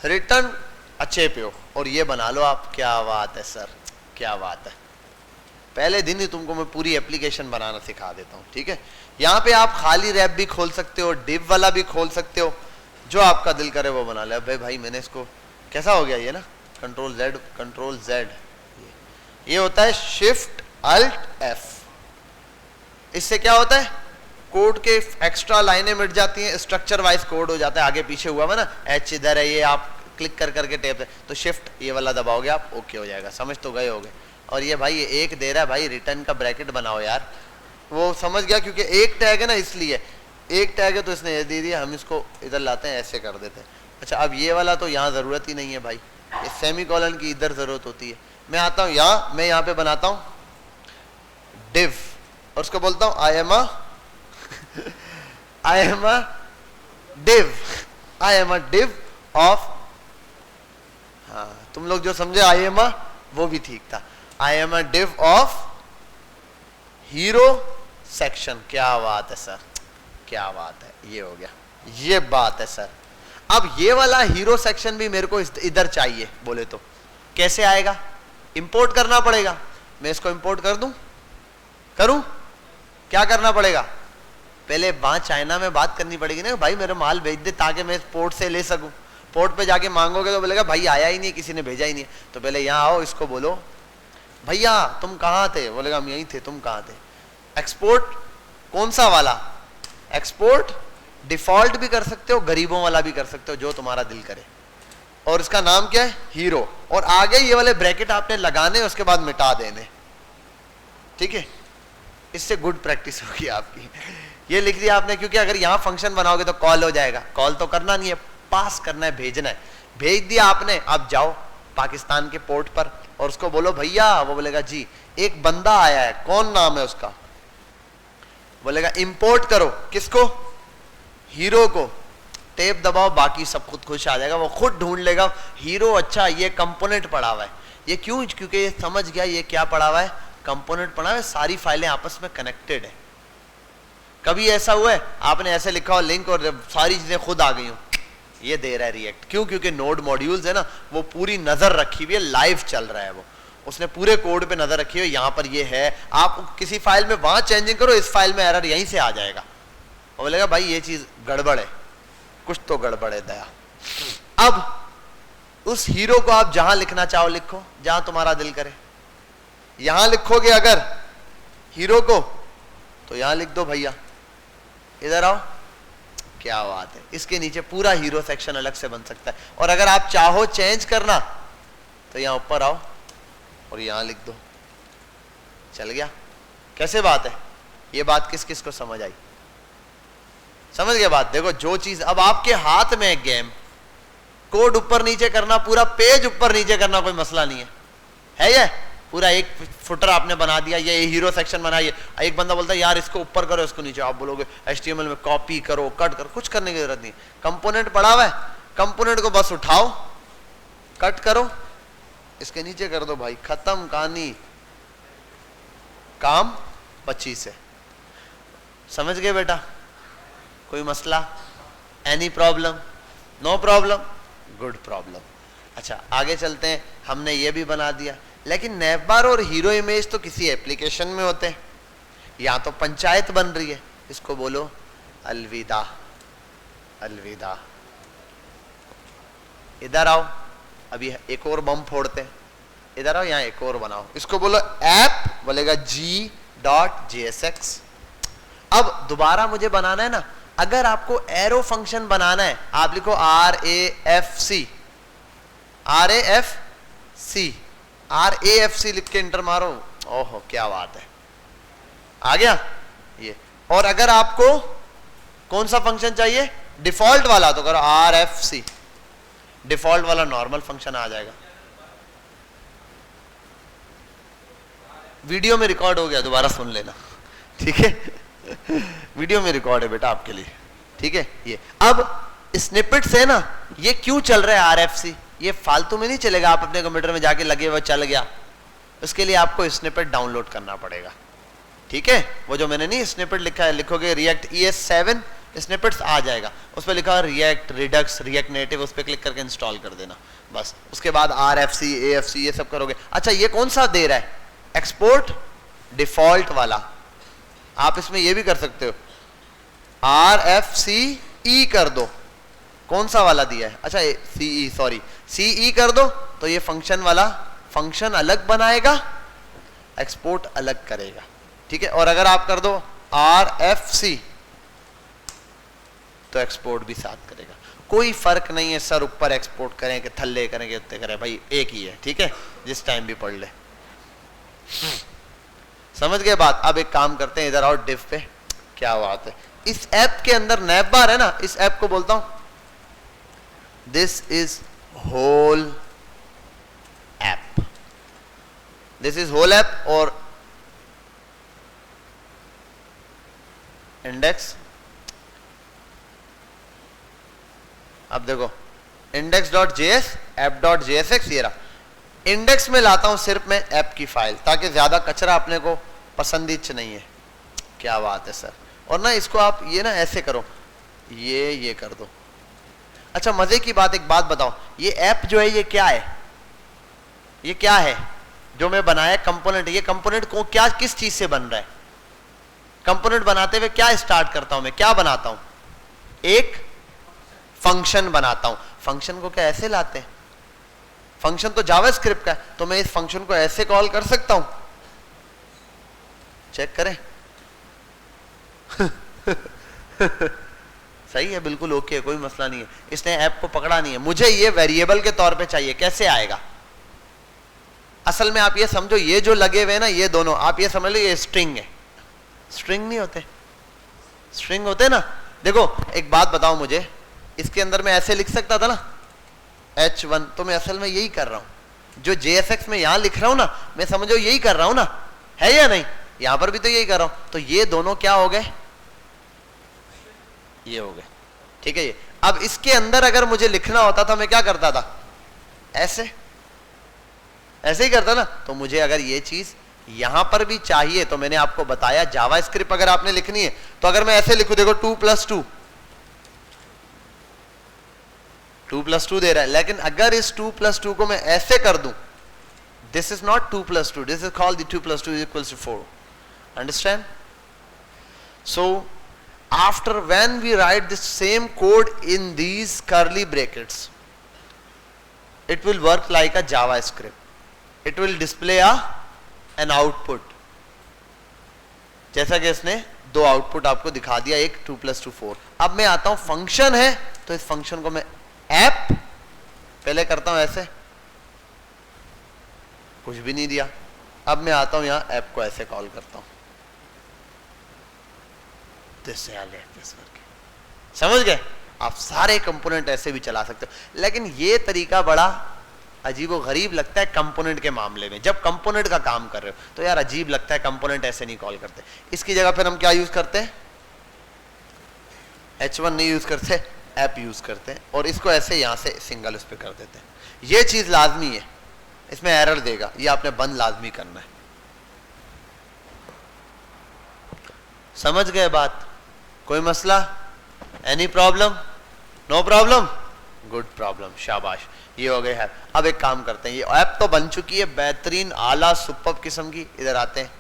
रिटर्न अच्छे पे हो। और ये बना लो आप, क्या बात है सर, क्या बात है। पहले दिन ही तुमको मैं पूरी एप्लीकेशन बनाना सिखा देता हूं, ठीक है? यहां पे आप खाली रैप भी खोल सकते हो, डिव वाला भी खोल सकते हो, जो आपका दिल करे वो बना ले। भाई मैंने इसको, कैसा हो गया ये ना, कंट्रोल जेड, ये होता है शिफ्ट अल्ट एफ। इससे क्या होता है, कोड के एक्स्ट्रा लाइनें मिट जाती हैं, स्ट्रक्चर वाइज कोड हो जाता है। आगे पीछे हुआ है ना, एच इधर है, ये आप क्लिक कर करके टेप है, तो शिफ्ट ये वाला दबाओगे आप, ओके हो जाएगा। समझ तो गए होगे। और ये भाई ये एक दे रहा है, भाई रिटर्न का ब्रैकेट बनाओ यार। वो समझ गया, क्योंकि एक टैग है ना, इसलिए एक टैग है तो इसने ये दे दिया, हम इसको इधर लाते हैं, ऐसे कर देते हैं। अच्छा अब ये वाला तो यहाँ ज़रूरत ही नहीं है भाई, ये सेमीकोलन की इधर जरूरत होती है। मैं आता हूं यहां, मैं यहां पे बनाता हूं div और उसको बोलता हूं I am a div of, हाँ तुम लोग जो समझे I am a वो भी ठीक था, I am a div of hero section. क्या बात है सर, क्या बात है, ये हो गया, ये बात है सर। अब ये वाला हीरो सेक्शन भी मेरे को इधर चाहिए बोले तो कैसे आएगा? इंपोर्ट करना पड़ेगा। मैं इसको इंपोर्ट कर दूं, करूं? क्या करना पड़ेगा? पहले वहां चाइना में बात करनी पड़ेगी ना, भाई मेरा माल भेज दे ताकि मैं पोर्ट से ले सकूं। पोर्ट पे जाके मांगोगे तो बोलेगा भाई आया ही नहीं, किसी ने भेजा ही नहीं। तो पहले यहाँ आओ, इसको बोलो भैया तुम कहाँ थे, बोलेगा हम यहीं थे, तुम कहाँ थे। एक्सपोर्ट कौन सा वाला? एक्सपोर्ट डिफॉल्ट भी कर सकते हो, गरीबों वाला भी कर सकते हो, जो तुम्हारा दिल करे। और इसका नाम क्या है? हीरो। और आगे ये वाले ब्रैकेट आपने लगाने, उसके बाद मिटा देने, ठीक है? इससे गुड प्रैक्टिस होगी आपकी। ये लिख दिया आपने, क्योंकि अगर यहां फंक्शन बनाओगे तो कॉल हो जाएगा। कॉल तो करना नहीं है, पास करना है, भेजना है। भेज दिया आपने, अब जाओ पाकिस्तान के पोर्ट पर और उसको बोलो भैया, वो बोलेगा जी एक बंदा आया है, कौन नाम है उसका? बोलेगा इंपोर्ट करो। किसको? हीरो को। टेप दबाओ, बाकी सब खुद खुश आ जाएगा, वो खुद ढूंढ लेगा हीरो। अच्छा ये कंपोनेंट पड़ा हुआ है, ये क्यों? क्योंकि ये समझ गया ये क्या पड़ा हुआ है, कंपोनेंट पड़ा हुआ है, सारी फाइलें आपस में कनेक्टेड है। कभी ऐसा हुआ है आपने ऐसे लिखा हो लिंक और सारी चीजें खुद आ गई हो? ये दे रहा है रिएक्ट, क्यों? क्योंकि नोड मॉड्यूल्स है ना, वो पूरी नजर रखी हुई है, लाइव चल रहा है, वो उसने पूरे कोड पे नजर रखी है। यहाँ पर ये है, आप किसी फाइल में वहां चेंजिंग करो, इस फाइल में एरर यहीं से आ जाएगा। और बोलेगा भाई ये चीज गड़बड़ है, कुछ तो गड़बड़ है दया। अब उस हीरो को आप जहां लिखना चाहो लिखो, जहां तुम्हारा दिल करे। यहां लिखोगे अगर हीरो को, तो यहां लिख दो भैया, इधर आओ। क्या बात है, इसके नीचे पूरा हीरो सेक्शन अलग से बन सकता है। और अगर आप चाहो चेंज करना तो यहां ऊपर आओ और यहां लिख दो, चल गया। कैसे बात है? ये बात किस किस को समझ आई? समझ गए बात? देखो जो चीज अब आपके हाथ में है गेम, कोड ऊपर नीचे करना, पूरा पेज ऊपर नीचे करना कोई मसला नहीं है ये पूरा एक फुटर आपने बना दिया, ये हीरो सेक्शन बनाइए। एक बंदा बोलता है यार इसको ऊपर करो, इसको नीचे, आप बोलोगे HTML में कॉपी करो, कट करो, कुछ करने की जरूरत नहीं। कंपोनेंट पड़ा हुआ है, कंपोनेंट को बस उठाओ, कट करो, इसके नीचे कर दो भाई, खत्म कहानी, काम 25 है। समझ गए बेटा? कोई मसला? Any problem? No problem, good problem. अच्छा आगे चलते हैं। हमने ये भी बना दिया, लेकिन नेवबार और हीरो इमेज तो किसी एप्लीकेशन में होते हैं, या तो पंचायत बन रही है, इसको बोलो अलविदा, अलविदा। इधर आओ, अभी एक और बम फोड़ते हैं, इधर आओ, यहां एक और बनाओ, इसको बोलो ऐप, बोलेगा g.jsx। अब दोबारा मुझे बनाना है ना, अगर आपको एरो फंक्शन बनाना है, आप लिखो RAFC लिख के इंटर मारो। ओहो क्या बात है, आ गया ये। और अगर आपको कौन सा फंक्शन चाहिए, डिफॉल्ट वाला, तो करो RFC, डिफॉल्ट वाला नॉर्मल फंक्शन आ जाएगा। वीडियो में रिकॉर्ड हो गया, दोबारा सुन लेना, ठीक है? वीडियो में रिकॉर्ड है बेटा आपके लिए, ठीक है? ये अब स्निपेट से ना, ये क्यों चल रहा है RFC, ये फालतू में नहीं चलेगा। आप अपने कंप्यूटर में जाके लगे हुए चल गया, उसके लिए आपको स्निपेट डाउनलोड करना पड़ेगा, ठीक है? वो जो मैंने नहीं स्निपेट लिखा है, लिखोगे रिएक्ट ES7 स्निपेट्स आ जाएगा, उस पर लिखा है रिएक्ट रिडक्स, रिएक्ट नेटिव, उस पर क्लिक करके इंस्टॉल कर देना बस। उसके बाद RFC AFC ये सब करोगे। अच्छा ये कौन सा दे रहा है, एक्सपोर्ट डिफॉल्ट वाला, आप इसमें ये भी कर सकते हो, RFCE कर दो। कौन सा वाला दिया है? अच्छा CE, सॉरी CE कर दो, तो ये फंक्शन वाला फंक्शन अलग बनाएगा, एक्सपोर्ट अलग करेगा, ठीक है? और अगर आप कर दो RFC तो एक्सपोर्ट भी साथ करेगा। कोई फर्क नहीं है सर ऊपर एक्सपोर्ट करें कि थल्ले करेंगे उत्ते करें, भाई एक ही है, ठीक है? जिस टाइम भी पढ़ ले। समझ गए बात? अब एक काम करते हैं, इधर आओ डिव पे। क्या बात है, इस ऐप के अंदर नैवबार है ना, इस ऐप को बोलता हूं this is whole app, this is whole app और इंडेक्स। अब देखो index.js app.jsx ये रहा। इंडेक्स में लाता हूं सिर्फ मैं ऐप की फाइल, ताकि ज्यादा कचरा अपने को पसंदीच नहीं है। क्या बात है सर। और ना इसको आप ये ना ऐसे करो, ये कर दो। अच्छा मजे की बात, एक बात बताओ, ये ऐप जो है ये क्या है, ये क्या है जो मैं बनाया कंपोनेंट, ये कंपोनेंट को क्या किस चीज से बन रहा है? कंपोनेंट बनाते हुए क्या स्टार्ट करता हूं मैं, क्या बनाता हूं? एक फंक्शन बनाता हूं। फंक्शन को क्या ऐसे लाते हैं? फंक्शन तो जावास्क्रिप्ट का है, तो मैं इस फंक्शन को ऐसे कॉल कर सकता हूं। चेक करें सही है, बिल्कुल ओके, कोई मसला नहीं है। इसने ऐप को पकड़ा नहीं है। मुझे ये वेरिएबल के तौर पे चाहिए, कैसे आएगा? असल में आप ये समझो, ये जो लगे हुए ना ये दोनों, आप ये समझ लो ये स्ट्रिंग है। स्ट्रिंग नहीं होते, स्ट्रिंग होते ना। देखो एक बात बताओ मुझे, इसके अंदर मैं ऐसे लिख सकता था ना h1, तो मैं असल में यही कर रहा हूं। जो JSX में यहां लिख रहा हूं ना, मैं समझो यही कर रहा हूं ना, है या नहीं? यहां पर भी तो यही कर रहा हूं। तो ये दोनों क्या हो गए? ये हो गए, ठीक है। ये अब इसके अंदर अगर मुझे लिखना होता था, मैं क्या करता था? ऐसे ऐसे ही करता ना। तो मुझे अगर ये चीज यहां पर भी चाहिए, तो मैंने आपको बताया जावास्क्रिप्ट अगर आपने लिखनी है तो अगर मैं ऐसे लिखूं, देखो 2 + 2 2 + 2 दे रहा है, लेकिन अगर इस 2 + 2 को मैं ऐसे कर दूं, this is not 2 + 2, this is called the 2 + 2 = 4। Understand? So after when we write this same code in these curly brackets, it will work like a JavaScript. It will display an output. जैसा कि इसने दो आउटपुट आपको दिखा दिया, एक 2 + 2 4। अब मैं आता हूं, फंक्शन है तो इस फंक्शन को मैं ऐप पहले करता हूं ऐसे, कुछ भी नहीं दिया। अब मैं आता हूं यहां ऐप को ऐसे कॉल करता हूं, समझ गए? आप सारे कंपोनेंट ऐसे भी चला सकते हो। लेकिन ये तरीका बड़ा अजीबो गरीब लगता है कंपोनेंट के मामले में। जब कंपोनेंट का काम कर रहे हो तो यार अजीब लगता है, कंपोनेंट ऐसे नहीं कॉल करते। इसकी जगह फिर हम क्या यूज करते हैं? h1 नहीं यूज करते, ऐप यूज करते हैं, और इसको ऐसे यहां से सिंगल उस पर कर देते हैं। ये चीज लाजमी है, इसमें एरर देगा, ये आपने बंद लाजमी करना है। समझ गए बात? कोई मसला? Any problem? No problem? Good problem, शाबाश, ये हो गए है। अब एक काम करते हैं, ये ऐप तो बन चुकी है, बेहतरीन आला सुपर्ब किस्म की। इधर आते हैं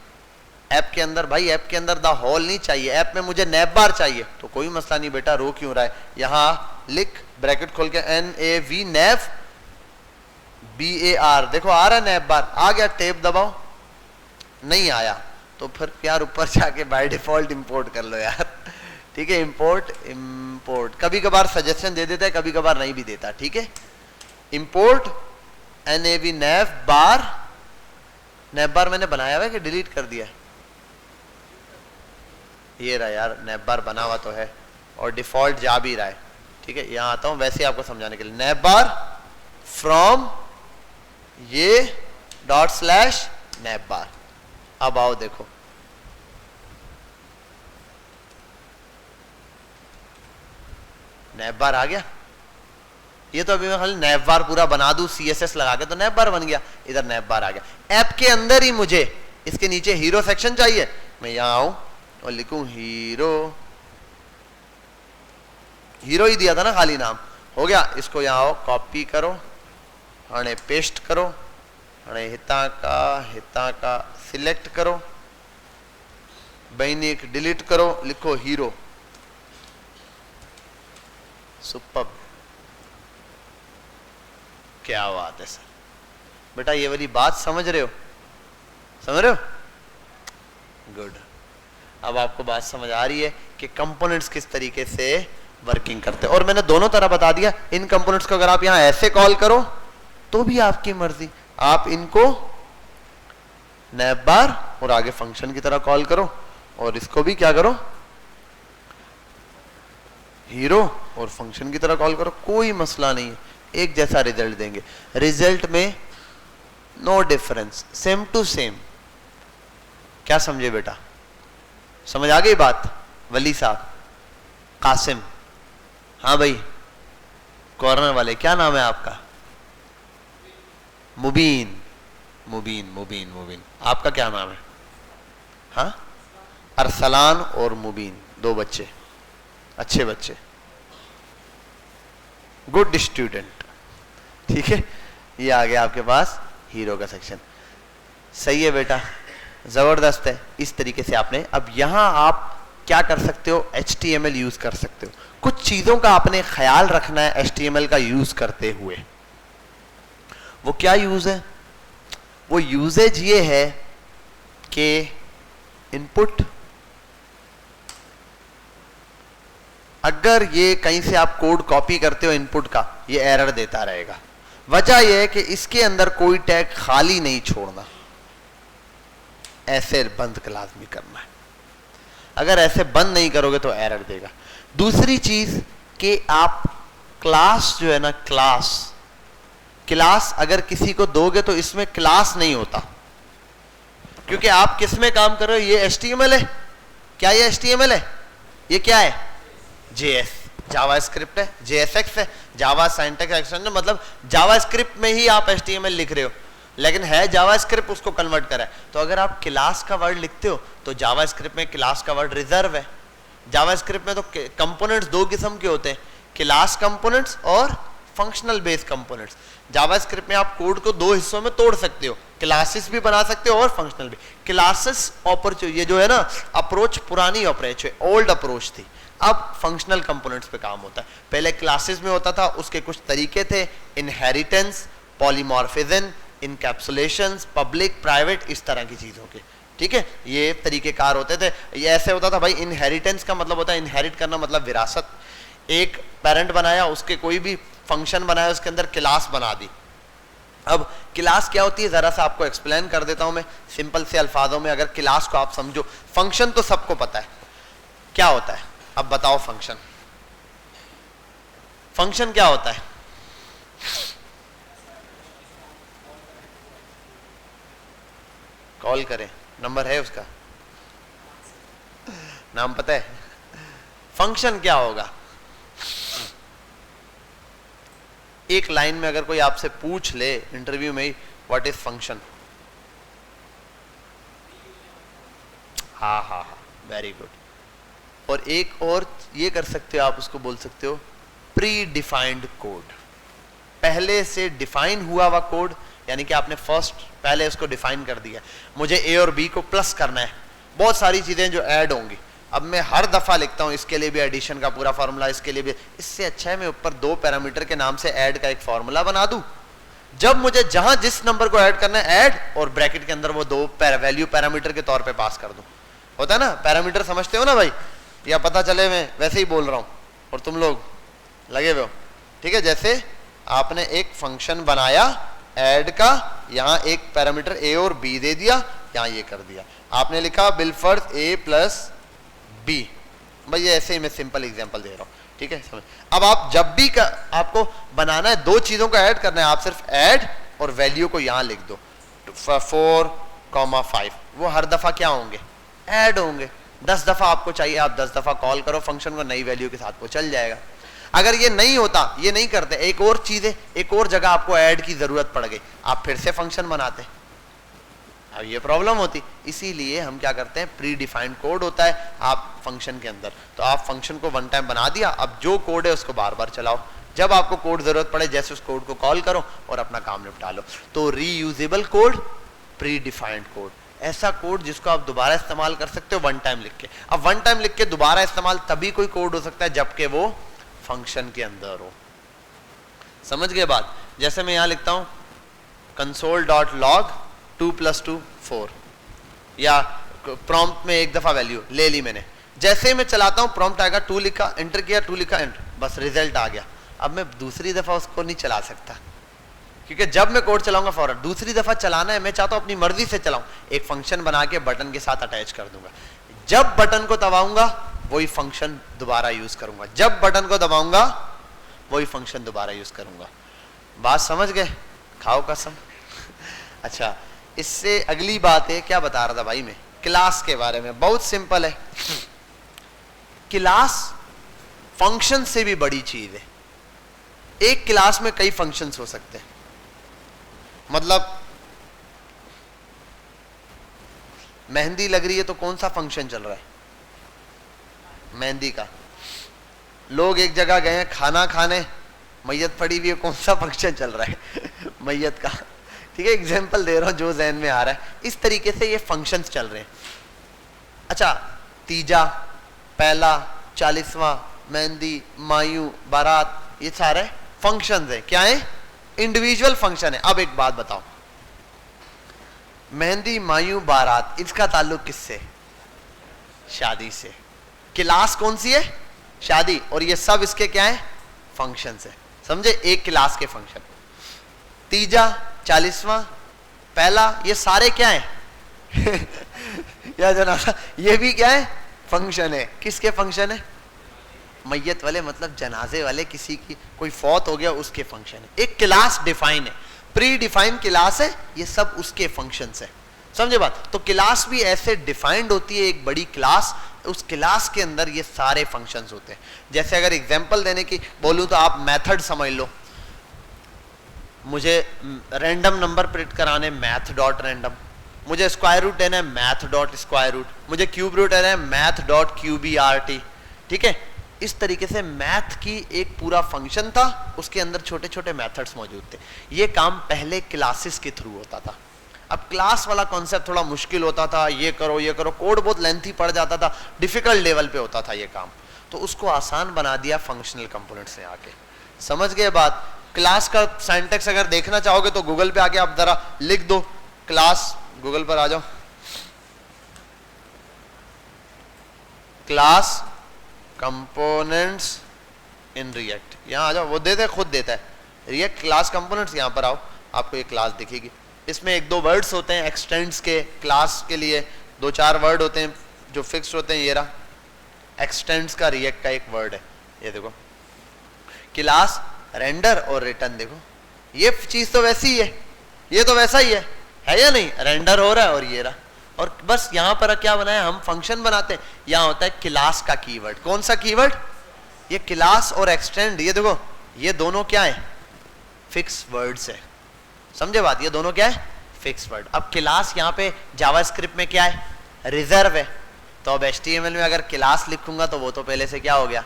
ऐप के अंदर। भाई ऐप के अंदर द होल नहीं चाहिए, ऐप में मुझे नैप बार चाहिए। तो कोई मसला नहीं बेटा, रो क्यों रहा है? यहां लिख, ब्रैकेट खोल के NAV नैप BAR, देखो आ रहा है नैप बार, आ गया। टेप दबाओ, नहीं आया तो फिर यार ऊपर जाके बाय डिफॉल्ट इंपोर्ट कर लो यार, ठीक है? इंपोर्ट कभी कभार सजेशन दे देता है, कभी कभार नहीं भी देता, ठीक है? इंपोर्ट NAV नैप बार। नैप बार मैंने बनाया हुआ है कि डिलीट कर दिया? ये रहा यार, नैप बार बना हुआ तो है और डिफॉल्ट जा भी रहा है, ठीक है? यहां आता हूं वैसे आपको समझाने के लिए। नैप बार फ्रॉम ये / नैप बार। अब आओ देखो, नैप बार आ गया। ये तो अभी मैं खाली नैप बार पूरा बना दूं CSS लगा के तो नैप बार बन गया। इधर नैप बार आ गया। ऐप के अंदर ही मुझे इसके नीचे हीरो सेक्शन चाहिए। मैं यहां आऊं और लिखूं हीरो, हीरो ही दिया था ना खाली नाम, हो गया। इसको यहां आओ, कॉपी करो, हने पेस्ट करो, हने हिता का सिलेक्ट करो, बैनिक डिलीट करो, लिखो हीरो। सुपर, क्या बात है सर। बेटा ये वाली बात समझ रहे हो? समझ रहे हो? गुड। अब आपको बात समझ आ रही है कि कंपोनेंट्स किस तरीके से वर्किंग करते हैं। और मैंने दोनों तरह बता दिया। इन कंपोनेंट्स को अगर आप यहां ऐसे कॉल करो तो भी आपकी मर्जी, आप इनको नैप बार और आगे फंक्शन की तरह कॉल करो, और इसको भी क्या करो, हीरो और फंक्शन की तरह कॉल करो, कोई मसला नहीं है, एक जैसा रिजल्ट देंगे। रिजल्ट में no difference, same to same. क्या समझे बेटा? समझ आ गई बात? वली साहब, कासिम, हाँ भाई कॉर्नर वाले, क्या नाम है आपका? मुबीन, मुबीन मुबीन मुबीन, आपका क्या नाम है? हाँ, अरसलान और मुबीन, दो बच्चे, अच्छे बच्चे, गुड स्टूडेंट। ठीक है, ये आ गया आपके पास हीरो का सेक्शन। सही है बेटा, जबरदस्त है। इस तरीके से आपने, अब यहां आप क्या कर सकते हो? HTML यूज कर सकते हो। कुछ चीजों का आपने ख्याल रखना है HTML का यूज करते हुए। वो क्या यूज है? वो यूजेज ये है कि इनपुट, अगर ये कहीं से आप कोड कॉपी करते हो इनपुट का, ये एरर देता रहेगा। वजह यह है कि इसके अंदर कोई टैग खाली नहीं छोड़ना, ऐसे बंद लाजमी करना है। अगर ऐसे बंद नहीं करोगे तो एरर देगा। दूसरी चीज कि आप क्लास जो है ना, क्लास अगर किसी को दोगे तो इसमें क्लास नहीं होता, क्योंकि आप किस में काम कर रहे हो? ये HTML है। क्या ये HTML है? ये क्या है? JS, जावा स्क्रिप्ट है, JSX है, जावा सिंटैक्स एक्सटेंशन, मतलब जावा स्क्रिप्ट में ही आप HTML लिख रहे हो, लेकिन है जावा स्क्रिप्ट, उसको कन्वर्ट करा है। तो अगर आप क्लास का वर्ड लिखते हो तो जावा स्क्रिप्ट में क्लास का वर्ड रिजर्व है। जावा स्क्रिप्ट में तो कंपोनेंट्स दो किस्म के होते हैं, क्लास कंपोनेंट्स और फंक्शनल बेस्ड कंपोनेंट्स। जावा स्क्रिप्ट में आप कोड को दो हिस्सों में तोड़ सकते हो, क्लासेस भी बना सकते हो और फंक्शनल भी। क्लासेस ये जो है ना अप्रोच, पुरानी अप्रोच है, ओल्ड अप्रोच थी। अब फंक्शनल कंपोनेंट्स पे काम होता है। पहले क्लासेस में होता था, उसके कुछ तरीके थे, इनहेरिटेंस, पॉलीमॉर्फिज्म, इनकैप्सुलेशंस, पब्लिक, प्राइवेट, इस तरह की चीजों के। ठीक है, ये तरीकेकार होते थे। ये ऐसे होता था भाई, इनहेरिटेंस का मतलब होता है, इनहेरिट करना मतलब विरासत। एक पेरेंट बनाया, उसके कोई भी फंक्शन बनाया, उसके अंदर क्लास बना दी। अब क्लास क्या होती है जरा सा आपको एक्सप्लेन कर देता हूं मैं सिंपल से अल्फाजों में, अगर क्लास को आप समझो। फंक्शन तो सबको पता है क्या होता है, अब बताओ फंक्शन, फंक्शन क्या होता है? कॉल करें, नंबर है उसका, नाम पता है? फंक्शन क्या होगा? एक लाइन में अगर कोई आपसे पूछ ले इंटरव्यू में ही, व्हाट इज फंक्शन? हाँ हाँ हाँ, वेरी गुड। और एक और ये कर सकते हो आप, उसको बोल सकते हो प्री डिफाइंड कोड, पहले से डिफाइन हुआ हुआ कोड, यानी कि आपने पहले उसको डिफाइन कर दिया, मुझे ए और बी को प्लस करना है, बहुत सारी चीजें जो ऐड होंगी। अब मैं हर दफा लिखता हूं इसके लिए भी एडिशन का पूरा फार्मूला, इसके लिए भी, इससे अच्छा है मैं ऊपर दो पैरामीटर के नाम से ऐड का एक फार्मूला बना दूं। जब मुझे जहां जिस नंबर को ऐड करना है, ऐड, और ब्रैकेट के अंदर वो दो वैल्यू पैरामीटर के तौर पे पास कर दूं। होता है ना, पैरामीटर समझते हो ना भाई, या पता चले मैं वैसे ही बोल रहा हूं और तुम लोग लगे हुए हो। ठीक है, जैसे आपने एक फंक्शन बनाया ऐड का, यहां एक पैरामीटर ए और बी दे दिया, यहां ये कर दिया, आपने लिखा बिलफर्ज ए प्लस बी। भाई ऐसे ही मैं सिंपल एग्जांपल दे रहा हूं, ठीक है समझ। अब आप जब भी आपको बनाना है, दो चीजों को ऐड करना है, आप सिर्फ ऐड और वैल्यू को यहां लिख दो 4,5, वो हर दफा क्या होंगे? ऐड होंगे। 10 दफा आपको चाहिए, आप 10 दफा कॉल करो फंक्शन को, नई वैल्यू के साथ वो चल जाएगा। अगर ये नहीं होता, ये नहीं करते, एक और चीज है, एक और जगह आपको ऐड की जरूरत पड़ गई, आप फिर से फंक्शन बनाते, अब ये प्रॉब्लम होती। इसीलिए हम क्या करते हैं, प्री डिफाइंड कोड होता है आप फंक्शन के अंदर, तो आप फंक्शन को वन टाइम बना दिया, अब जो कोड है उसको बार बार चलाओ, जब आपको कोड जरूरत पड़े जैसे उस कोड को कॉल करो और अपना काम निपटा लो। तो reusable code, pre defined code, ऐसा कोड जिसको आप दोबारा इस्तेमाल कर सकते हो वन टाइम लिख के। अब वन टाइम लिख के दोबारा इस्तेमाल तभी कोई कोड हो सकता है जबकि वो फंक्शन के अंदर हो। समझ गए बात? जैसे मैं यहां लिखता हूं console.log 2 + 2 4, या प्रॉम्प्ट में एक दफा वैल्यू ले ली मैंने, जैसे ही मैं चलाता हूं प्रॉम्प्ट आएगा, 2 लिखा, एंटर किया, 2 लिखा, एंटर, बस रिजल्ट आ गया। अब मैं दूसरी दफा उसको नहीं चला सकता, क्योंकि जब मैं कोड चलाऊंगा फौरन, दूसरी दफा चलाना है, मैं चाहता हूं अपनी मर्जी से चलाऊं, एक फंक्शन बना के बटन के साथ अटैच कर दूंगा, जब बटन को दबाऊंगा वही फंक्शन दोबारा यूज करूंगा, जब बटन को दबाऊंगा वही फंक्शन दोबारा यूज करूंगा। बात समझ गए? खाओ कसम। अच्छा, इससे अगली बात है, क्या बता रहा था भाई मैं, क्लास के बारे में। बहुत सिंपल है, क्लास फंक्शन से भी बड़ी चीज है। एक क्लास में कई फंक्शंस हो सकते हैं। मतलब मेहंदी लग रही है तो कौन सा फंक्शन चल रहा है? मेहंदी का। लोग एक जगह गए हैं खाना खाने, मैयत पड़ी हुई है, कौन सा फंक्शन चल रहा है? मैयत का। ठीक है, एग्जाम्पल दे रहा हूं जो ज़हन में आ रहा है। इस तरीके से ये फंक्शंस चल रहे हैं। अच्छा, तीजा, पहला, 40वां, मेहंदी, मायू, बारात, ये सारे फंक्शंस हैं। क्या है? इंडिविजुअल फंक्शन है। अब एक बात बताओ, मेहंदी, मायू, बारात, इसका ताल्लुक किससे? शादी से। क्लास कौन सी है? शादी। और ये सब इसके क्या है? फंक्शंस है। समझे? एक क्लास के फंक्शन। तीजा, 40वां, पहला, ये सारे क्या है? या जनाजा, ये भी क्या है? फंक्शन है। किसके फंक्शन है? मैयत वाले, मतलब जनाजे वाले, किसी की कोई फौत हो गया उसके फंक्शन है। एक क्लास डिफाइन है, प्री डिफाइंड क्लास है, ये सब उसके फंक्शंस है। समझे बात? तो क्लास भी ऐसे डिफाइंड होती है, एक बड़ी क्लास, उस क्लास के अंदर ये सारे फंक्शंस होते हैं। जैसे अगर एग्जांपल देने की बोलूं तो आप मेथड समझ लो। मुझे रैंडम नंबर प्रिंट कराने, मैथ डॉट रैंडम। मुझे स्क्वायर रूट देना है, मैथ डॉट स्क्वायर रूट। मुझे क्यूब रूट देना है, मैथ डॉट QBRT। ठीक है, इस तरीके से मैथ की एक पूरा फंक्शन था, उसके अंदर छोटे छोटे मेथड्स मौजूद थे। ये काम पहले क्लासेस के थ्रू होता था। अब क्लास वाला कॉन्सेप्ट थोड़ा मुश्किल होता था, ये करो, कोड बहुत लेंथी पड़ जाता था, डिफिकल्ट लेवल पे होता था ये काम। तो उसको आसान बना दिया फंक्शनल कंपोनेंट्स ने आके। समझ गए बात? क्लास का सिंटैक्स अगर देखना चाहोगे तो गूगल पे आके आप जरा लिख दो क्लास, गूगल पर आ जाओ, क्लास कंपोनेंट्स इन रिएक्ट, यहां आ जाओ, वो देता है, खुद देता है रिएक्ट क्लास कंपोनेंट्स। यहां पर आओ, आपको ये क्लास दिखेगी। इसमें एक दो वर्ड्स होते हैं एक्सटेंड्स के, क्लास के लिए 2-4 वर्ड होते हैं जो फिक्स्ड होते हैं। ये रहा एक्सटेंड्स का रिएक्ट का एक वर्ड है, ये देखो, क्लास रेंडर और रिटर्न। देखो ये चीज तो वैसी ही है, ये तो वैसा ही है या नहीं? रेंडर हो रहा है और ये रहा। और बस यहां पर क्या बनाया, हम फंक्शन बनाते हैं। यहां होता है क्लास का कीवर्ड। कौन सा कीवर्ड? ये क्लास और एक्सटेंड, ये देखो, ये दोनों क्या है? फिक्स वर्ड्स है। समझे बात? ये दोनों क्या है? Fix word. अब क्लास यहां पे जावास्क्रिप्ट में क्या है? रिजर्व है। तो अब HTML में अगर क्लास लिखूंगा तो वो तो पहले से क्या हो गया?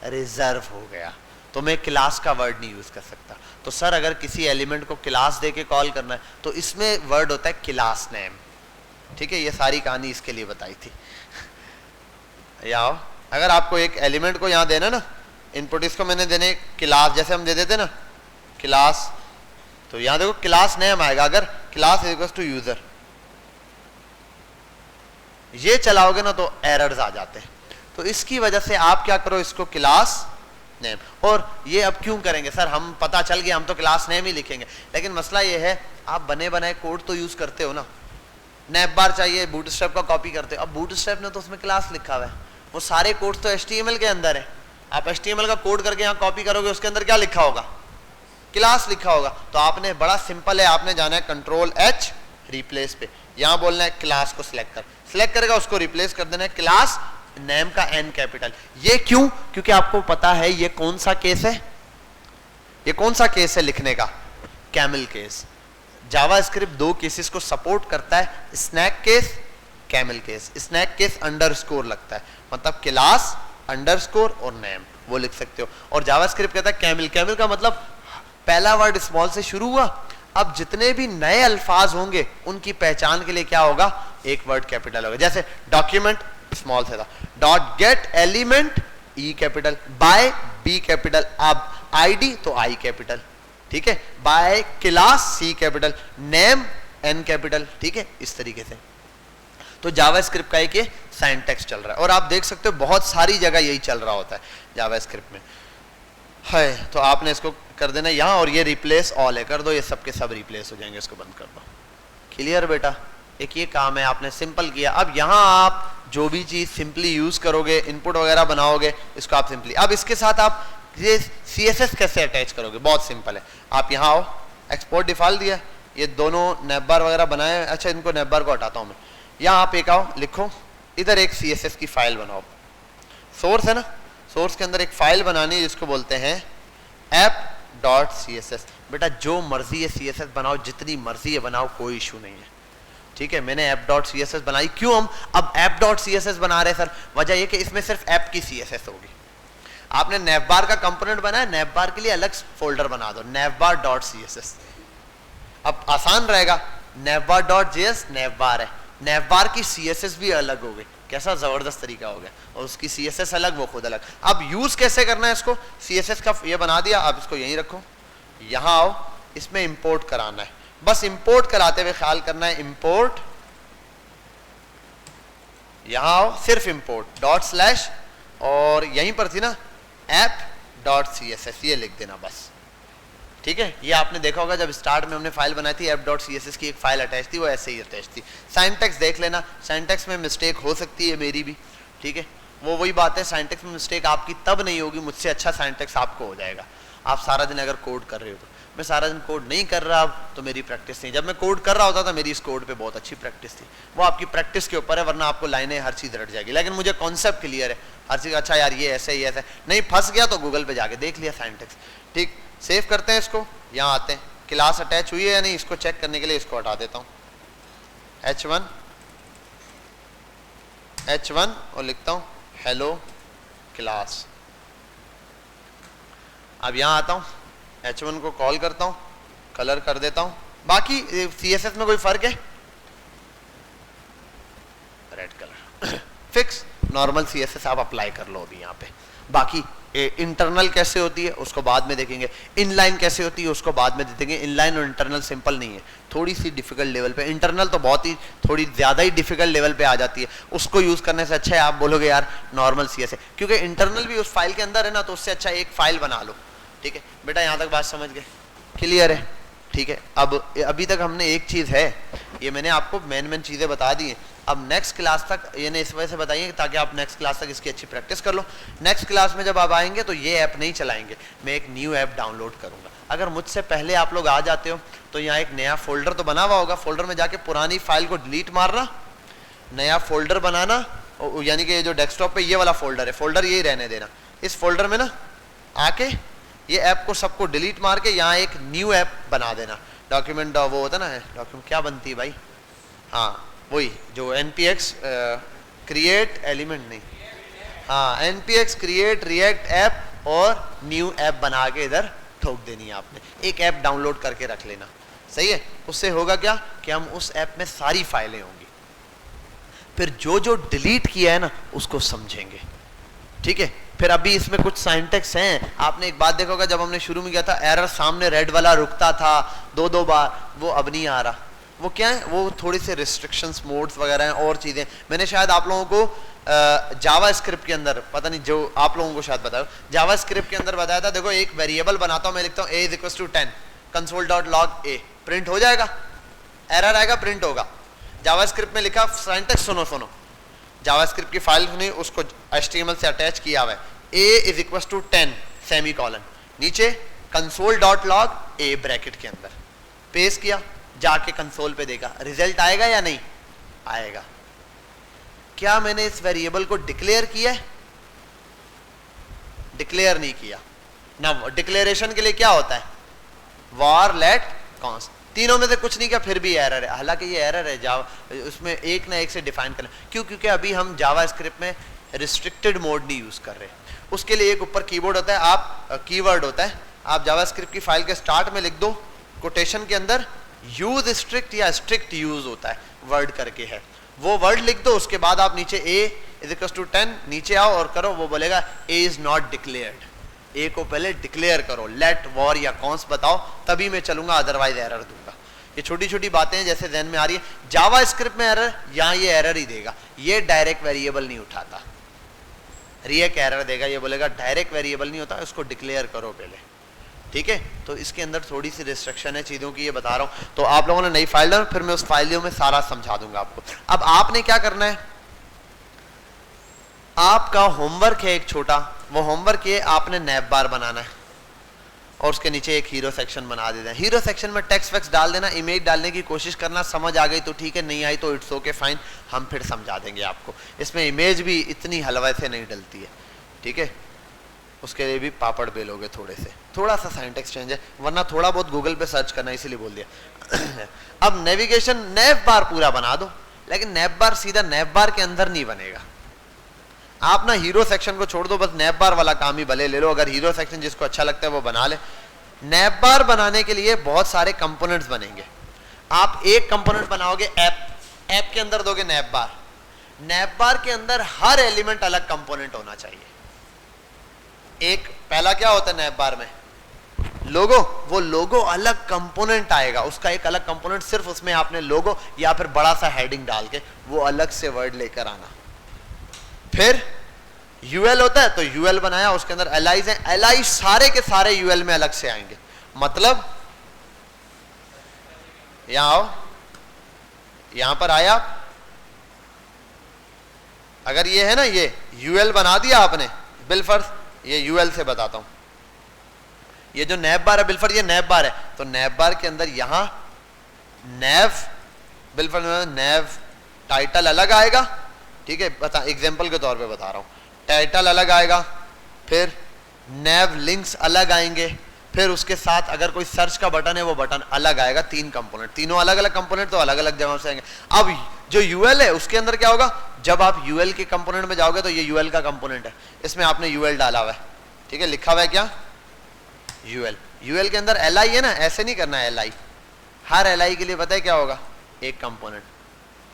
रिजर्व हो गया। तो मैं क्लास का वर्ड नहीं यूज कर सकता। तो सर अगर किसी एलिमेंट को क्लास देके कॉल करना है तो इसमें वर्ड होता है क्लास नेम। ठीक है, ये सारी कहानी इसके लिए बताई थी। यहाँ अगर आपको एक एलिमेंट को यहाँ देना ना, इनपुट इसको मैंने देने क्लास, जैसे हम दे देते ना क्लास, तो यहाँ देखो क्लास नेम आएगा। अगर क्लास इक्वल्स टू यूजर ये चलाओगे ना तो एरर्स आ जाते हैं। तो इसकी वजह से आप क्या करो, इसको क्लास नेम। और ये अब क्यों करेंगे सर, हम पता चल गया, हम तो क्लास नेम ही लिखेंगे। लेकिन मसला ये है, आप बने बनाए कोड तो यूज करते हो ना, नैप बार चाहिए, बूटस्ट्रैप का कॉपी करते हो। अब बूटस्ट्रैप ने तो उसमें क्लास लिखा हुआ है, वो सारे कोड तो HTML के अंदर है। आप HTML का कोड करके यहाँ कॉपी करोगे, उसके अंदर क्या लिखा होगा? क्लास लिखा होगा। तो आपने, बड़ा सिंपल है, आपने जाना है Ctrl+H रिप्लेस पे, यहाँ बोलना है क्लास को सिलेक्ट कर, सिलेक्ट करेगा, उसको रिप्लेस कर देना है क्लास नेम का N कैपिटल। ये क्यों? क्योंकि आपको पता है ये कौन सा केस है, ये कौन सा केस है लिखने का? Camel case. जावास्क्रिप्ट 2 केसेस को सपोर्ट करता है, snake case, camel case. Snake case underscore लगता है, मतलब क्लास अंडरस्कोर और नेम, वो लिख सकते हो। और जावास्क्रिप्ट कहता है कैमल, कैमल का मतलब पहला वर्ड स्मॉल से शुरू हुआ, अब जितने भी नए अल्फाज होंगे उनकी पहचान के लिए क्या होगा? एक वर्ड कैपिटल होगा। जैसे डॉक्यूमेंट स्मॉल से था, dot get element E capital, by B capital, अब ID तो I कैपिटल। ठीक है, by class C capital, name N capital. ठीक है, इस तरीके से। तो जावास्क्रिप्ट का एक ये सिंटैक्स चल रहा है, और आप देख सकते हो बहुत सारी जगह यही चल रहा होता है जावास्क्रिप्ट में है। तो आपने इसको कर देना यहाँ, और ये रिप्लेस ऑल है, कर दो, ये सब के सब रिप्लेस हो जाएंगे, इसको बंद कर दो। क्लियर बेटा? एक ये काम है, आपने सिंपल किया। अब यहाँ आप जो भी चीज सिंपली यूज करोगे, इनपुट वगैरह बनाओगे, इसको आप सिंपली, अब इसके साथ आप ये CSS कैसे अटैच करोगे? बहुत सिंपल है। आप यहाँ आओ, एक्सपोर्ट डिफॉल्ट दिया, ये दोनों नैप बार वगैरह बनाए। अच्छा इनको नैप बार को हटाता हूँ मैं। यहाँ आप एक आओ, लिखो इधर एक CSS की फाइल बनाओ। सोर्स है ना, सोर्स के अंदर एक फाइल बनानी है जिसको बोलते हैं app.css। बेटा जो मर्जी है CSS बनाओ, जितनी मर्जी है बनाओ, कोई इशू नहीं है, ठीक है। मैंने app.css बनाई। क्यों हम अब app.css बना रहे हैं सर? वजह ये कि इसमें सिर्फ ऐप की CSS होगी। आपने नैपबार का कंपोनेंट बनाया, नैपबार के लिए अलग फोल्डर बना दो, navbar.css। अब आसान रहेगा, navbar.js नैपबार है, नैपबार की CSS भी अलग हो गई। कैसा जबरदस्त तरीका हो गया, और उसकी CSS अलग, वो खुद अलग। अब यूज कैसे करना है इसको? CSS का ये बना दिया, आप इसको यहीं रखो, यहां आओ, इसमें इंपोर्ट कराना है। बस इंपोर्ट कराते हुए ख्याल करना है, इंपोर्ट, यहां आओ, सिर्फ इंपोर्ट डॉट / और यहीं पर थी ना app.css, ये लिख देना बस, ठीक है। ये आपने देखा होगा जब स्टार्ट में हमने फाइल बनाई थी app.css की एक फाइल अटैच थी, वो ऐसे ही अटैच थी। सिंटैक्स देख लेना, सिंटैक्स में मिस्टेक हो सकती है, मेरी भी, ठीक है। वो वही बात है, सिंटैक्स में मिस्टेक आपकी तब नहीं होगी, मुझसे अच्छा सिंटैक्स आपको हो जाएगा। आप सारा दिन अगर कोड कर रहे हो तो, मैं सारा दिन कोड नहीं कर रहा अब, तो मेरी प्रैक्टिस नहीं। जब मैं कोड कर रहा होता था मेरी इस कोड पे बहुत अच्छी प्रैक्टिस थी। वो आपकी प्रैक्टिस के ऊपर है, वरना आपको लाइनें हर चीज़ रट जाएगी। लेकिन मुझे कॉन्सेप्ट क्लियर है हर चीज़। अच्छा यार ये ऐसे ही ऐसे नहीं, फंस गया तो गूगल पे जाके देख लिया सिंटैक्स, ठीक। सेव करते हैं इसको, यहाँ आते हैं, क्लास अटैच हुई है या नहीं इसको चेक करने के लिए इसको हटा देता हूँ, h1 और लिखता हूँ हेलो क्लास। अब यहाँ आता हूँ, h1 को कॉल करता हूँ, कलर कर देता हूँ। बाकी CSS में कोई फर्क है? Red colour fix, normal CSS आप अप्लाई कर लो अभी यहाँ पे। बाकी इंटरनल कैसे होती है उसको बाद में देखेंगे, इनलाइन कैसे होती है उसको बाद में देखेंगे। इनलाइन और इंटरनल सिंपल नहीं है, थोड़ी सी डिफिकल्ट लेवल पे। इंटरनल तो बहुत ही थोड़ी ज़्यादा ही डिफिकल्ट लेवल पे आ जाती है। उसको यूज़ करने से अच्छा है आप बोलोगे यार नॉर्मल CSS, क्योंकि इंटरनल भी उस फाइल के अंदर है ना, तो उससे अच्छा एक फाइल बना लो, ठीक है। बेटा यहाँ तक बात समझ गए? क्लियर है, ठीक है। अब अभी तक हमने एक चीज़ है, ये मैंने आपको मेन चीज़ें बता दी हैं। अब नेक्स्ट क्लास तक ये इस वजह से बताइए ताकि आप नेक्स्ट क्लास तक इसकी अच्छी प्रैक्टिस कर लो। नेक्स्ट क्लास में जब आप आएंगे तो ये ऐप नहीं चलाएंगे, मैं एक न्यू ऐप डाउनलोड करूंगा। अगर मुझसे पहले आप लोग आ जाते हो तो यहाँ एक नया फोल्डर तो बना हुआ होगा, फोल्डर में जाके पुरानी फाइल को डिलीट मारना, नया फोल्डर बनाना, यानी कि जो डेस्कटॉप पे ये वाला फोल्डर है, फोल्डर यही रहने देना। इस फोल्डर में ना आके ये ऐप को सबको डिलीट मार के यहाँ एक न्यू ऐप बना देना। डॉक्यूमेंट वो होता ना, डॉक्यूमेंट क्या बनती है भाई, हाँ वही जो npx क्रिएट एलिमेंट नहीं, हाँ npx क्रिएट रिएक्ट ऐप और न्यू ऐप बना के इधर ठोक देनी है आपने। एक ऐप डाउनलोड करके रख लेना, सही है। उससे होगा क्या कि हम उस ऐप में सारी फाइलें होंगी, फिर जो जो डिलीट किया है ना उसको समझेंगे, ठीक है। फिर अभी इसमें कुछ सिंटैक्स हैं, आपने एक बात देखा होगा जब हमने शुरू में किया था एरर सामने रेड वाला रुकता था 2-2 बार, वो अब नहीं आ रहा। वो क्या है, वो थोड़ी से रिस्ट्रिक्शंस मोड्स वगैरह हैं और चीज़ें। मैंने शायद आप लोगों को जावा स्क्रिप्ट के अंदर, पता नहीं जो आप लोगों को शायद बताया, जावा स्क्रिप्ट के अंदर बताया था। देखो एक वेरिएबल बनाता हूँ मैं, लिखता हूँ a = 10 console.log a, प्रिंट हो जाएगा, एरर आएगा प्रिंट होगा। जावा स्क्रिप्ट में लिखा सिंटैक्स सुनो, जावा स्क्रिप्ट की फाइल सुनी, उसको HTML से अटैच किया हुआ है, a = 10 सेमीकोलन, नीचे console.log a ब्रैकेट के अंदर पेस्ट किया, जाके कंसोल पे देखा रिजल्ट आएगा या नहीं आएगा। क्या मैंने इस वेरिएबल को डिक्लेयर किया है? डिक्लेयर नहीं किया ना। डिक्लेरेशन के लिए क्या होता है, var let const, तीनों में से कुछ नहीं किया फिर भी एरर है। हालांकि ये एरर है जावा, उसमें एक ना एक से डिफाइन करना। क्यों? क्योंकि अभी हम जावा स्क्रिप्ट में रिस्ट्रिक्टेड मोड नहीं यूज कर रहे। उसके लिए एक ऊपर कीबोर्ड होता है, आप कीवर्ड होता है, आप जावा स्क्रिप्ट की फाइल के स्टार्ट में लिख दो, कोटेशन के अंदर यूज स्ट्रिक्ट या स्ट्रिक्ट यूज होता है, वर्ड करके है, वो वर्ड लिख दो। उसके बाद आप नीचे a = 10 नीचे आओ और करो, वो बोलेगा a is not declared, a को पहले डिक्लेयर करो, लेट वॉर या कॉन्स बताओ तभी मैं चलूंगा, अदरवाइज एरर दूंगा। ये छोटी छोटी बातें हैं जैसे ध्यान में आ रही है। जावा स्क्रिप्ट में एरर, यहाँ ये एरर ही देगा, ये डायरेक्ट वेरिएबल नहीं उठाता, रिएक्ट एरर देगा, ये बोलेगा डायरेक्ट वेरिएबल नहीं होता, उसको डिक्लेयर करो पहले, ठीक है। तो इसके अंदर थोड़ी सी रिस्ट्रिक्शन है चीज़ों की, ये बता रहा हूँ। तो आप लोगों ने नई फाइल डाल, फिर मैं उस फाइलों में सारा समझा दूंगा आपको। अब आपने क्या करना है, आपका होमवर्क है एक छोटा, वो होमवर्क ये आपने नैप बार बनाना है और उसके नीचे एक हीरो सेक्शन बना देते हैं। हीरो सेक्शन में टेक्स्ट वैक्स डाल देना, इमेज डालने की कोशिश करना, समझ आ गई तो ठीक है, नहीं आई तो इट्स ओके फाइन, हम फिर समझा देंगे आपको। इसमें इमेज भी इतनी हलवे से नहीं डलती है, ठीक है, उसके लिए भी पापड़ बेलोगे थोड़े से, थोड़ा सा सिंटैक्स चेंज है, वरना थोड़ा बहुत गूगल पे सर्च करना, इसीलिए बोल दिया। अब नेविगेशन नैव बार पूरा बना दो, लेकिन नैव बार सीधा नैव बार के अंदर नहीं बनेगा। आप ना हीरो सेक्शन को छोड़ दो, बस नैव बार वाला काम ही भले ले लो, अगर हीरो सेक्शन जिसको अच्छा लगता है वो बना ले। नैव बार बनाने के लिए बहुत सारे कंपोनेंट्स बनेंगे। आप एक कंपोनेंट बनाओगे ऐप, ऐप के अंदर दोगे नैव बार, नैव बार के अंदर हर एलिमेंट अलग कंपोनेंट होना चाहिए। एक पहला क्या होता है नैव बार में, लोगो, वो लोगो अलग कंपोनेंट आएगा, उसका एक अलग कंपोनेंट, सिर्फ उसमें आपने लोगो या फिर बड़ा सा हेडिंग डाल के वो अलग से वर्ड लेकर आना। फिर यूएल होता है तो यूएल बनाया, उसके अंदर एलाइज हैं, एलाई सारे के सारे यूएल में अलग से आएंगे। मतलब यहां आओ, यहां पर आया, अगर ये है ना, ये यूएल बना दिया आपने बिलफर्ज, ये यूएल से बताता हूं, ये जो नैव बार है बिलफर्ज, ये नैव बार है, तो नैव बार के अंदर यहां नैव बिलफर्ज नैव टाइटल अलग आएगा, ठीक है, बता एग्जांपल के तौर पे बता रहा हूं, टाइटल अलग आएगा, फिर नैव लिंक्स अलग आएंगे, फिर उसके साथ अगर कोई सर्च का बटन है वो बटन अलग आएगा। तीन कंपोनेंट, तीनों अलग अलग कंपोनेंट तो अलग अलग जगह से आएंगे। अब जो यूएल है उसके अंदर क्या होगा, जब आप यूएल के कंपोनेंट में जाओगे तो ये यूएल का कंपोनेंट है, इसमें आपने यूएल डाला हुआ है, ठीक है, लिखा हुआ है क्या यूएल। यूएल के अंदर एल आई है ना, ऐसे नहीं करना है L I, her L I के लिए पता है क्या होगा, एक कंपोनेंट,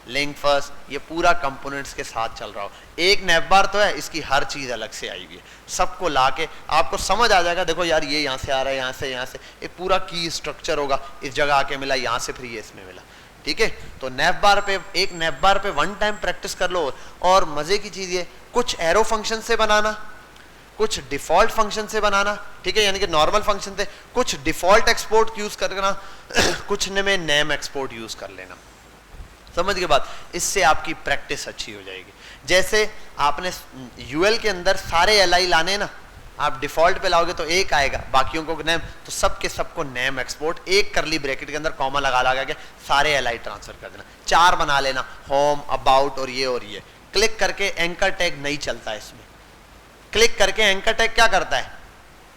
लिंक फर्स्ट, ये पूरा कंपोनेंट्स के साथ चल रहा हो। एक नैव बार तो है, इसकी हर चीज अलग से आई हुई है, सबको लाके आपको समझ आ जाएगा। देखो यार ये यहाँ से आ रहा है, यहाँ से, यहाँ से, एक पूरा की स्ट्रक्चर होगा, इस जगह आके मिला, यहाँ से फिर ये इसमें मिला, ठीक है। तो नैव बार पे, एक नैव बार पे वन टाइम प्रैक्टिस कर लो। और मजे की चीज ये, कुछ एरो फंक्शन से बनाना, कुछ डिफॉल्ट फंक्शन से बनाना, ठीक है, यानी कि नॉर्मल फंक्शन थे, कुछ डिफॉल्ट एक्सपोर्ट यूज करना, कुछ में नेम एक्सपोर्ट यूज कर लेना। समझ के बाद इससे आपकी प्रैक्टिस अच्छी हो जाएगी। जैसे आपने यूएल के अंदर सारे एलआई लाने ना, आप डिफॉल्ट पे लाओगे तो एक आएगा, बाकियों को नेम, तो सबके सबको नेम एक्सपोर्ट, एक करली ब्रैकेट के अंदर कॉमा लगा के सारे एलआई ट्रांसफर कर देना। 4 बना लेना, होम, अबाउट और ये। क्लिक करके एंकर टैग नहीं चलता है इसमें, क्लिक करके एंकर टैग क्या करता है,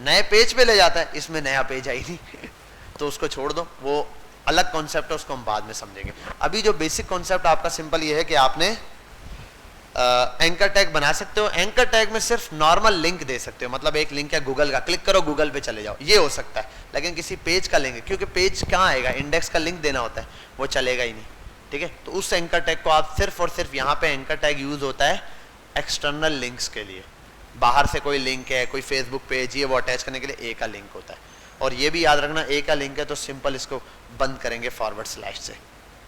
नए पेज पे ले जाता है, इसमें नया पेज आई नहीं तो उसको छोड़ दो, वो अलग कॉन्सेप्ट है, उसको हम बाद में समझेंगे। अभी जो बेसिक कॉन्सेप्ट आपका सिंपल ये है कि आपने एंकर टैग बना सकते हो। एंकर टैग में सिर्फ नॉर्मल लिंक दे सकते हो, मतलब एक लिंक है गूगल का, क्लिक करो गूगल पे चले जाओ, ये हो सकता है। लेकिन किसी पेज का लिंक, क्योंकि पेज कहाँ आएगा, इंडेक्स का लिंक देना होता है, वो चलेगा ही नहीं, ठीक है। तो उस एंकर टैग को आप सिर्फ और सिर्फ, यहाँ पे एंकर टैग यूज होता है एक्सटर्नल लिंक्स के लिए, बाहर से कोई लिंक है, कोई फेसबुक पेज, ये वो अटैच करने के लिए ए का लिंक होता है। और ये भी याद रखना, ए का लिंक है तो सिंपल इसको बंद करेंगे फॉरवर्ड/ से,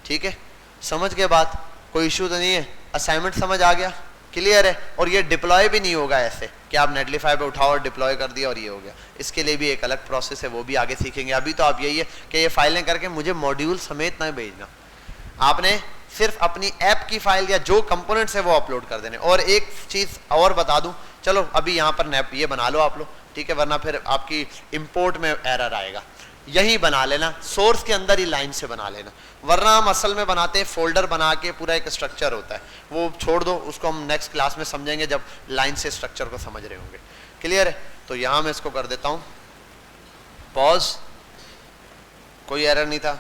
ठीक है। समझ के बाद कोई इशू तो नहीं है, असाइनमेंट समझ आ गया, क्लियर है। और ये डिप्लॉय भी नहीं होगा ऐसे कि आप नेटलिफाई पे उठाओ और डिप्लॉय कर दिया और ये हो गया, इसके लिए भी एक अलग प्रोसेस है, वो भी आगे सीखेंगे। अभी तो आप यही है कि ये फाइलें करके मुझे मॉड्यूल समेत ना भेजना, आपने सिर्फ अपनी ऐप की फाइल या जो कंपोनेंट्स है वो अपलोड कर देने। और एक चीज और बता दूं, चलो अभी यहाँ पर नैप ये बना लो आप लोग, ठीक है, वरना फिर आपकी इंपोर्ट में एरर आएगा। यही बना लेना, सोर्स के अंदर ही लाइन से बना लेना, वरना हम असल में बनाते हैं फोल्डर बना के, पूरा एक स्ट्रक्चर होता है, वो छोड़ दो, उसको हम नेक्स्ट क्लास में समझेंगे जब लाइन से स्ट्रक्चर को समझ रहे होंगे, क्लियर है। तो यहाँ मैं इसको कर देता हूँ पॉज, कोई एरर नहीं था।